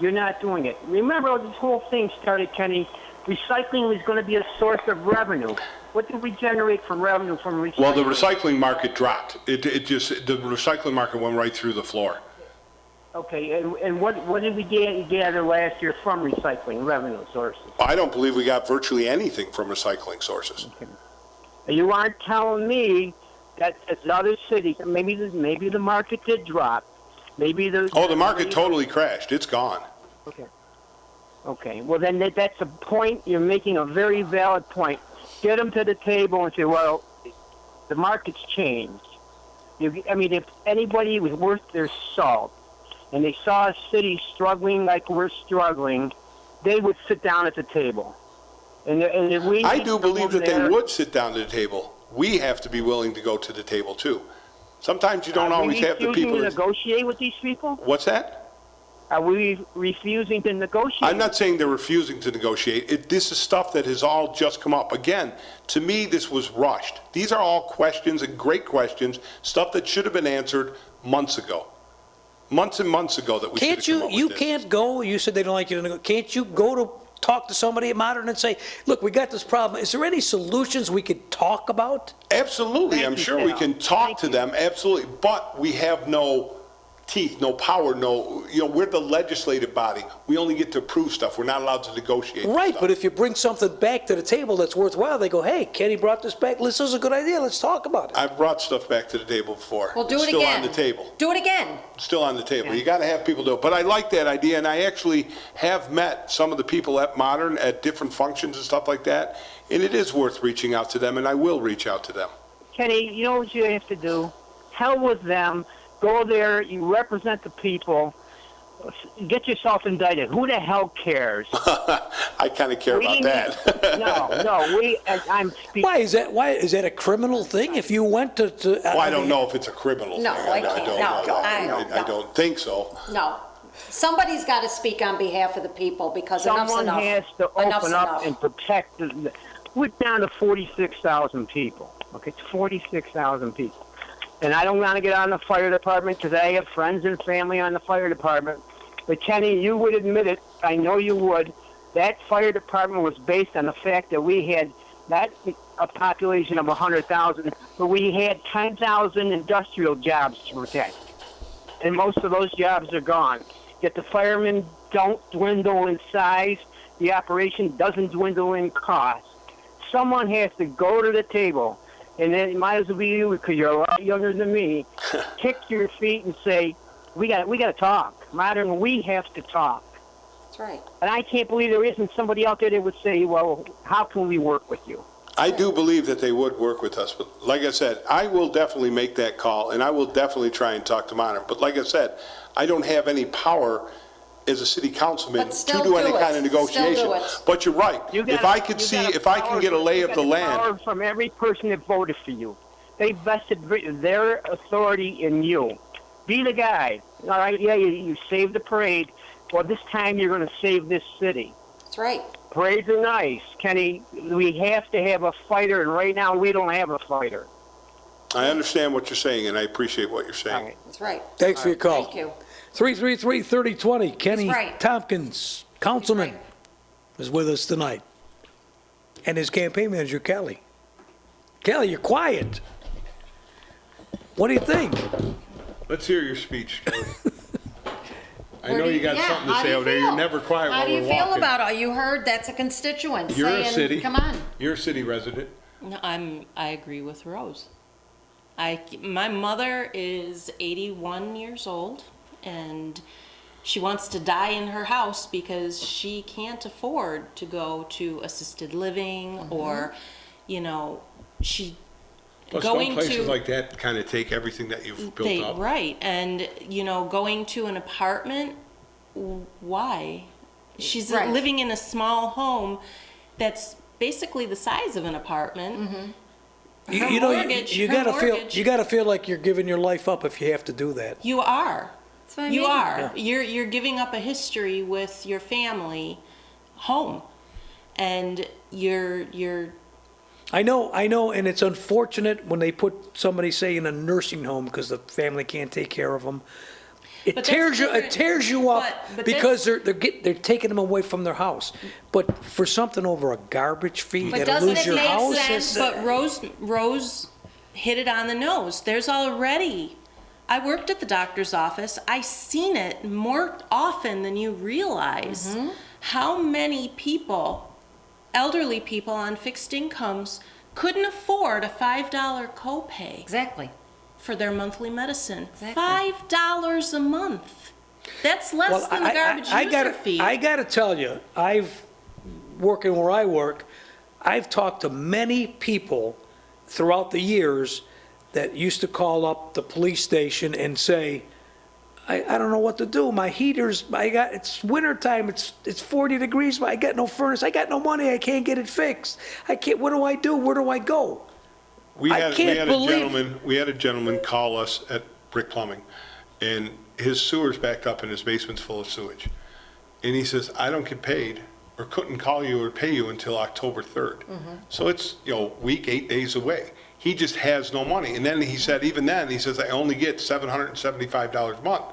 You're not doing it. Remember, this whole thing started, Kenny. Recycling was going to be a source of revenue. What did we generate from revenue from recycling? Well, the recycling market dropped. The recycling market went right through the floor. Okay, and what did we gather last year from recycling revenue sources? I don't believe we got virtually anything from recycling sources. Okay. You aren't telling me that as other cities, maybe the market did drop. Maybe the market totally crashed. It's gone. Okay. Well, then that's a point. You're making a very valid point. Get them to the table and say, well, the market's changed. If anybody was worth their salt and they saw a city struggling like we're struggling, they would sit down at the table. And if we I do believe that they would sit down to the table. We have to be willing to go to the table, too. Sometimes you don't always have the people. to negotiate with these people? What's that? Are we refusing to negotiate? I'm not saying they're refusing to negotiate. This is stuff that has all just come up. Again, to me, this was rushed. These are all questions, and great questions, stuff that should have been answered months ago. Months and months ago that we should have come up with this. Can't go, you said they don't like you to negotiate. Can't you go to talk to somebody at Modern and say, look, we got this problem. Is there any solutions we could talk about? Absolutely. I'm sure we can talk to them, absolutely. But we have no teeth, no power, we're the legislative body. We only get to approve stuff. We're not allowed to negotiate Right, stuff. but if you bring something back to the table that's worthwhile, they go, hey, Kenny brought this back. This is a good idea. Let's talk about it. I've brought stuff back to the table before. Well, do It's it still again. on the table. Do it again. Still on the table. You got to have people do it. But I like that idea, and I actually have met some of the people at Modern at different functions and stuff like that, and it is worth reaching out to them, and I will reach out to them. Kenny, you know what you have to do? Hell with them. Go there. You represent the people. Get yourself indicted. Who the hell cares? I kind of care about that. I'm speaking. Why is that a criminal thing? If you went to Well, I don't know if it's a criminal No, thing. I can't. don't No, know. I I don't think so. No. Somebody's got to speak on behalf of the people because enough's Someone enough. has to Enough's open up enough. and protect. We're down to 46,000 people. Okay, it's 46,000 people. And I don't want to get on the fire department because I have friends and family on the fire department. But Kenny, you would admit it. I know you would. That fire department was based on the fact that we had not a population of 100,000, but we had 10,000 industrial jobs to protect. And most of those jobs are gone. Yet the firemen don't dwindle in size. The operation doesn't dwindle in cost. Someone has to go to the table. And then it might as well be you because you're a lot younger than me. Kick your feet and say, we got to talk. Modern, we have to talk. That's right. And I can't believe there isn't somebody out there that would say, well, how can we work with you? I do believe that they would work with us, but like I said, I will definitely make that call, and I will definitely try and talk to Modern. But like I said, I don't have any power as a city councilman But to still do any do it. kind of negotiation. Still do it. But you're right. If I could if I can get a lay of the land. Power from every person that voted for you. They vested their authority in you. Be the guy. All right, yeah, you saved the parade. Well, this time you're going to save this city. That's right. Parades are nice, Kenny. We have to have a fighter, and right now we don't have a fighter. I understand what you're saying, and I appreciate what you're saying. All right. That's right. Thanks for your call. Thank you. 333-3020. Kenny He's right. Tompkins, councilman, He's right. is with us tonight. And his campaign manager, Kelly. Kelly, you're quiet. What do you think? Let's hear your speech, Joey. I Where know do you got yeah, something to how do say you over there. feel? You're never quiet How while do you we're feel walking. about it? You heard that's a constituent You're saying, a city. come on. You're a city resident. No, I agree with Rose. My mother is 81 years old, and she wants to die in her house because she can't afford to go to assisted living or, she Plus, going don't places to like that kind of take everything that you've built up? right, and going to an apartment. Why? She's Right. living in a small home that's basically the size of an apartment. Mm-hmm. You gotta feel like you're giving your life up if you have to do that. You are. That's what I You mean. are. You're giving up a history with your family home, and you're. I know, and it's unfortunate when they put somebody, say, in a nursing home because the family can't take care of them. It But that's different. tears you up But because they're taking them away from their house. But for something over a garbage fee, But that'll doesn't lose it your make house. sense? But Rose hit it on the nose. There's already. I worked at the doctor's office. I seen it more often than you realize. Mm-hmm. How many people, elderly people on fixed incomes, couldn't afford a $5 copay Exactly. for their monthly medicine. Exactly. $5 a month. That's less than the garbage user fee. I gotta tell you, working where I work, I've talked to many people throughout the years that used to call up the police station and say, I don't know what to do. My heaters, it's wintertime, it's 40 degrees, but I got no furnace, I got no money, I can't get it fixed. What do I do? Where do I go? We had a gentleman call us at Brick Plumbing, and his sewer's backed up and his basement's full of sewage. And he says, I don't get paid or couldn't call you or pay you until October 3rd. So it's, week, 8 days away. He just has no money. And then he said, even then, he says, I only get $775 a month.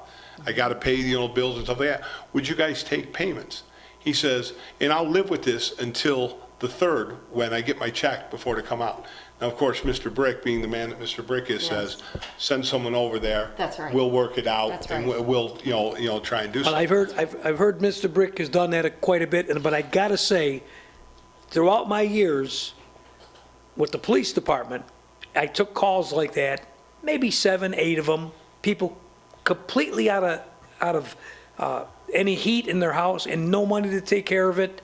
I got to pay, bills and stuff like that. Would you guys take payments? He says, and I'll live with this until the 3rd when I get my check before to come out. Now, of course, Mr. Brick, being the man that Mr. Brick is, says, send someone over there. That's right. We'll work it out. That's And right. we'll, try and do But something. I've heard Mr. Brick has done that quite a bit, but I gotta say, throughout my years with the police department, I took calls like that, maybe 7, 8 of them, people completely out of any heat in their house and no money to take care of it.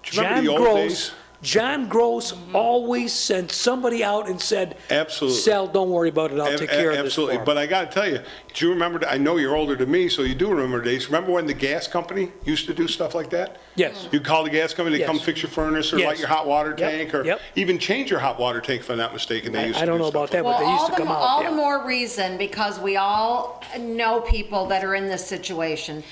Do you remember the old days? John Gross always sent somebody out and said, Absolutely. Sal, don't worry about it, I'll take care of this Absolutely. for him." But I got to tell you, do you remember, I know you're older than me, so you do remember days. Remember when the gas company used to do stuff like that? Yes. You'd call the gas company, they'd Yes. come fix your furnace or Yes. light your hot water Yep, tank or yep. even change your hot water tank, if I'm not mistaken. They used I to don't do know stuff about that, like but they used to all come out. all yeah. the more reason, because we all know people that are in this situation,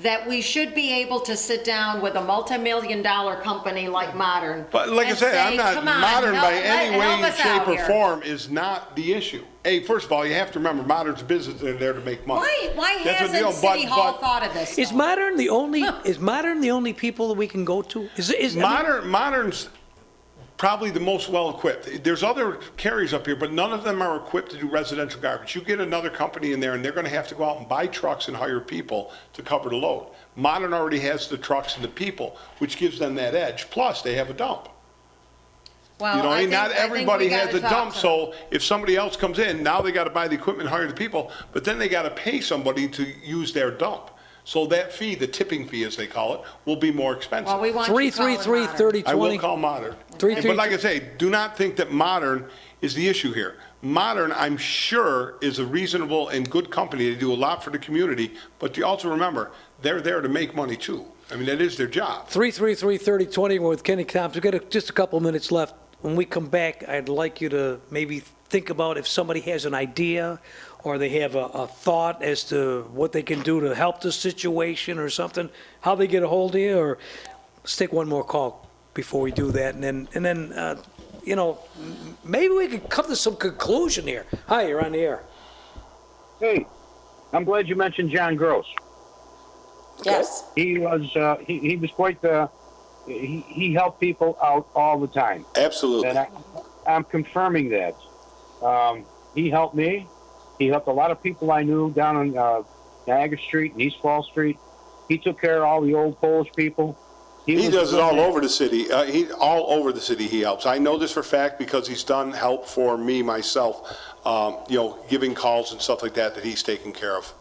that we should be able to sit down with a multi-million-dollar company like Modern. But like I and said, say, I'm not, "Come on, Modern by any help way, us out shape, or here." form is not the issue. Hey, first of all, you have to remember, Modern's a business, they're there to make money. Why That's what hasn't the deal, City Hall but- thought of this? Is though? Modern the only people that we can go to? Modern's probably the most well-equipped. There's other carriers up here, but none of them are equipped to do residential garbage. You get another company in there, and they're going to have to go out and buy trucks and hire people to cover the load. Modern already has the trucks and the people, which gives them that edge. Plus, they have a dump. Well, You know, I think- not I think everybody we has gotta a talk dump, to them. so if somebody else comes in, now they got to buy the equipment, hire the people, but then they got to pay somebody to use their dump. So that fee, the tipping fee as they call it, will be more expensive. Well, we want you calling 333 Modern. I will 3020. call Modern. 333 But like I say, do not think that Modern is the issue here. Modern, I'm sure, is a reasonable and good company. They do a lot for the community, but you also remember, they're there to make money too. I mean, that is their job. 333-3020, we're with Kenny Tompkins. We've got just a couple minutes left. When we come back, I'd like you to maybe think about if somebody has an idea or they have a thought as to what they can do to help the situation or something, how they get a hold of you, or let's take one more call before we do that. And then maybe we could come to some conclusion here. Hi, you're on the air. Hey, I'm glad you mentioned John Gross. Yes. He was he was quite the he helped people out all the time, Absolutely. and I'm confirming that. He helped me. He helped a lot of people I knew down on Niagara Street and East Fall Street. He took care of all the old Polish people. He does it all over the city. All over the city he helps. I know this for a fact because he's done help for me myself, giving calls and stuff like that he's taken care of.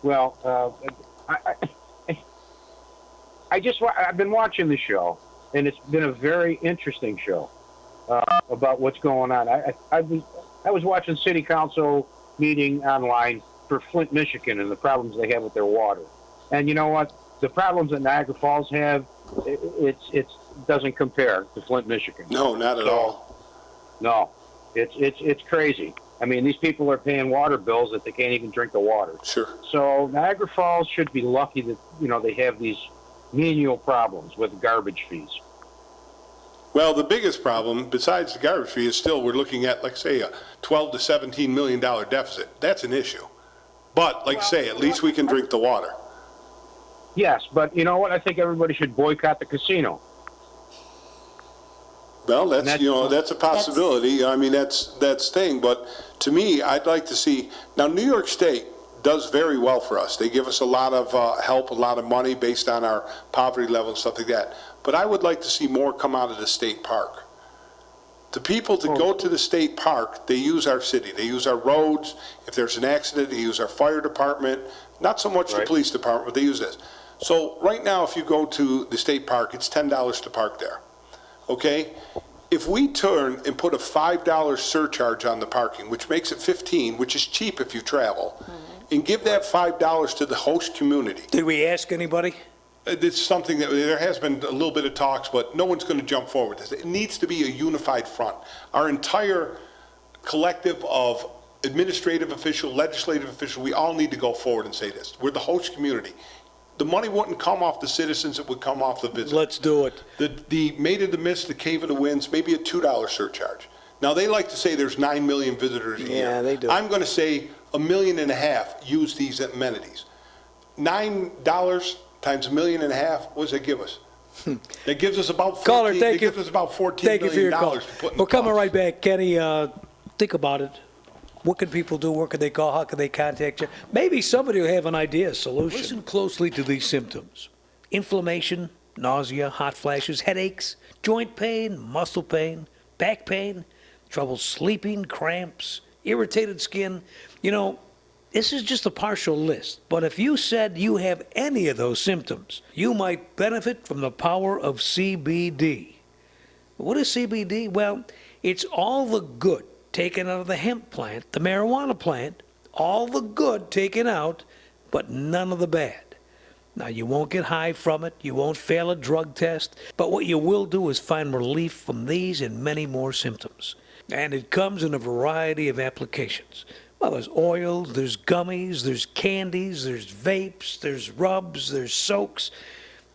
Well, I've been watching the show, and it's been a very interesting show about what's going on. I was watching city council meeting online for Flint, Michigan, and the problems they have with their water. And you know what? The problems that Niagara Falls have, it doesn't compare to Flint, Michigan. No, not at all. No, it's crazy. I mean, these people are paying water bills that they can't even drink the water. Sure. So Niagara Falls should be lucky that they have these menial problems with garbage fees. Well, the biggest problem, besides the garbage fee, is still we're looking at, like say, a $12 to $17 million deficit. That's an issue. But, at least we can drink the water. Yes, but you know what? I think everybody should boycott the casino. Well, that's a possibility. I mean, that's thing. But to me, I'd like to see. Now, New York State does very well for us. They give us a lot of help, a lot of money based on our poverty level and stuff like that. But I would like to see more come out of the state park. The people that go to the state park, they use our city. They use our roads. If there's an accident, they use our fire department. Not so much the police department, but they use this. So right now, if you go to the state park, it's $10 to park there. Okay? If we turn and put a $5 surcharge on the parking, which makes it $15, which is cheap if you travel, and give that $5 to the host community. Did we ask anybody? It's something that there has been a little bit of talks, but no one's going to jump forward. It needs to be a unified front. Our entire collective of administrative official, legislative official, we all need to go forward and say this. We're the host community. The money wouldn't come off the citizens, it would come off the visitors. Let's do it. The Maid of the Mist, the Cave of the Winds, maybe a $2 surcharge. Now, they like to say there's 9 million visitors a year. Yeah, they do. I'm going to say 1.5 million use these amenities. $9 times 1.5 million, what does that give us? That gives us about 14, Caller, thank you. Gives us about $14 Thank you for your million call. to put in We're coming funds. right back. Kenny, think about it. What can people do? Where can they call? How can they contact you? Maybe somebody will have an idea, a solution. Listen closely to these symptoms. Inflammation, nausea, hot flashes, headaches, joint pain, muscle pain, back pain, trouble sleeping, cramps, irritated skin. You know, this is just a partial list, but if you said you have any of those symptoms, you might benefit from the power of CBD. What is CBD? Well, it's all the good taken out of the hemp plant, the marijuana plant, all the good taken out, but none of the bad. Now, you won't get high from it, you won't fail a drug test, but what you will do is find relief from these and many more symptoms. And it comes in a variety of applications. Well, there's oils, there's gummies, there's candies, there's vapes, there's rubs, there's soaks.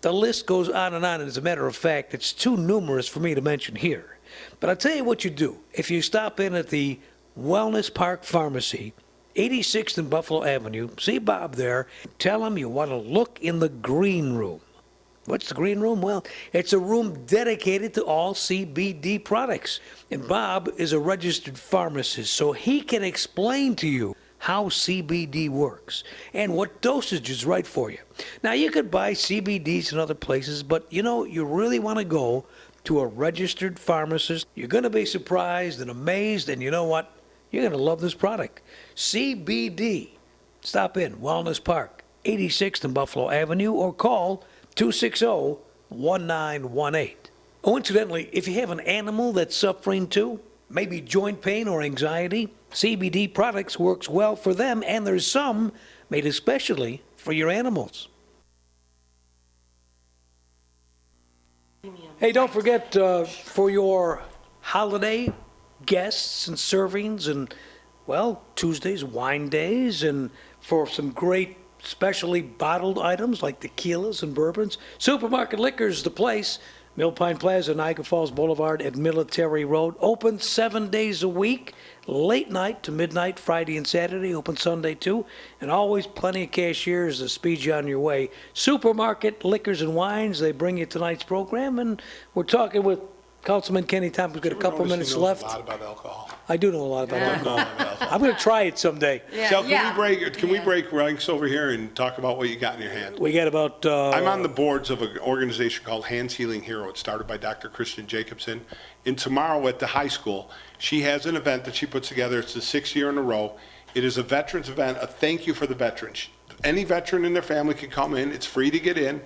The list goes on, and as a matter of fact, it's too numerous for me to mention here. But I'll tell you what you do. If you stop in at the Wellness Park Pharmacy, 86th and Buffalo Avenue, see Bob there, tell him you want to look in the green room. What's the green room? Well, it's a room dedicated to all CBD products. And Bob is a registered pharmacist, so he can explain to you how CBD works and what dosage is right for you. Now, you could buy CBDs in other places, but you really want to go to a registered pharmacist. You're going to be surprised and amazed, and you know what? You're going to love this product. CBD. Stop in Wellness Park, 86th and Buffalo Avenue, or call 260-1918. Oh, incidentally, if you have an animal that's suffering too, maybe joint pain or anxiety, CBD products works well for them, and there's some made especially for your animals. Hey, don't forget for your holiday guests and servings and, well, Tuesdays, wine days, and for some great specially bottled items like tequilas and bourbons, Supermarket Liquors is the place. Mill Pine Plaza, Niagara Falls Boulevard at Military Road. Open 7 days a week, late night to midnight, Friday and Saturday. Open Sunday too. And always plenty of cashiers to speed you on your way. Supermarket Liquors and Wines, they bring you tonight's program. And we're talking with Councilman Kenny Tompkins. We've got a couple minutes left. A lot about alcohol. I do know a lot about alcohol. I'm going to try it someday. Sal, can we break ranks over here and talk about what you got in your hand? We got about... I'm on the boards of an organization called Hands Healing Hero. It started by Dr. Kristen Jacobson. And tomorrow at the high school, she has an event that she puts together. It's the 6th year in a row. It is a veterans event, a thank you for the veterans. Any veteran in their family can come in. It's free to get in.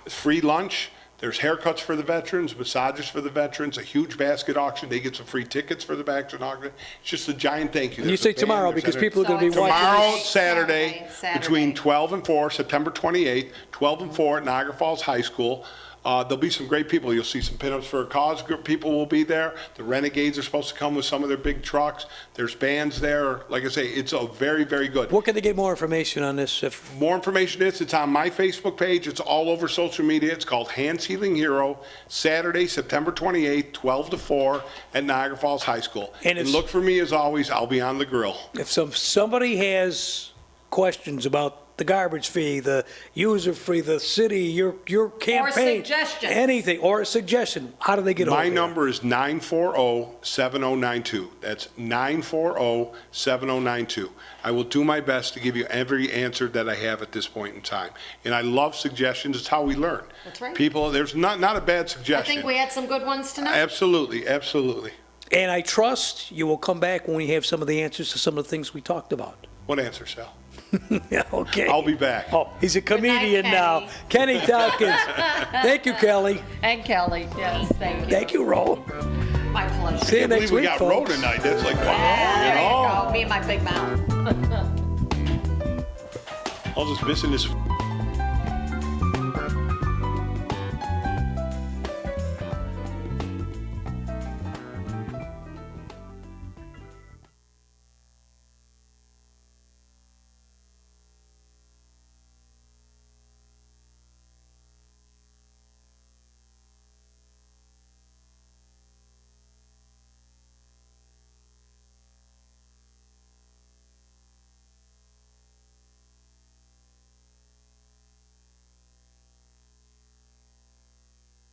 It's free lunch. There's haircuts for the veterans, massages for the veterans, a huge basket auction. They get some free tickets for the basket auction. It's just a giant thank you. And you say tomorrow because people are going to be watching tomorrow, this. Saturday, between 12 and 4, September 28th, 12 and 4 at Niagara Falls High School. There'll be some great people. You'll see some pinups for a cause group people will be there. The Renegades are supposed to come with some of their big trucks. There's bands there. Like I say, it's a very, very good. Where can they get more information on this? More information is, it's on my Facebook page. It's all over social media. It's called Hands Healing Hero, Saturday, September 28th, 12 to 4 at Niagara Falls High School. And look for me as always. I'll be on the grill. If somebody has questions about the garbage fee, the user fee, the city, your campaign. Or suggestions. Anything, or a suggestion. How do they get over My there? number is 940-7092. That's 940-7092. I will do my best to give you every answer that I have at this point in time. And I love suggestions. It's how we learn. That's right. People, there's not a bad I suggestion. think we had some good ones tonight. Absolutely, absolutely. And I trust you will come back when we have some of the answers to some of the things we talked about. What answer, Sal? Yeah, okay. I'll be back. Oh, he's a comedian Kenny. now. Kenny Tompkins. Thank you, Kelly. And Kelly, yes, thank you. Thank you, Ro. My pleasure. See you I next believe we week, got folks. Roe tonight. That's like, wow. Yeah, there you go. Me and my big mouth. I was just missing this.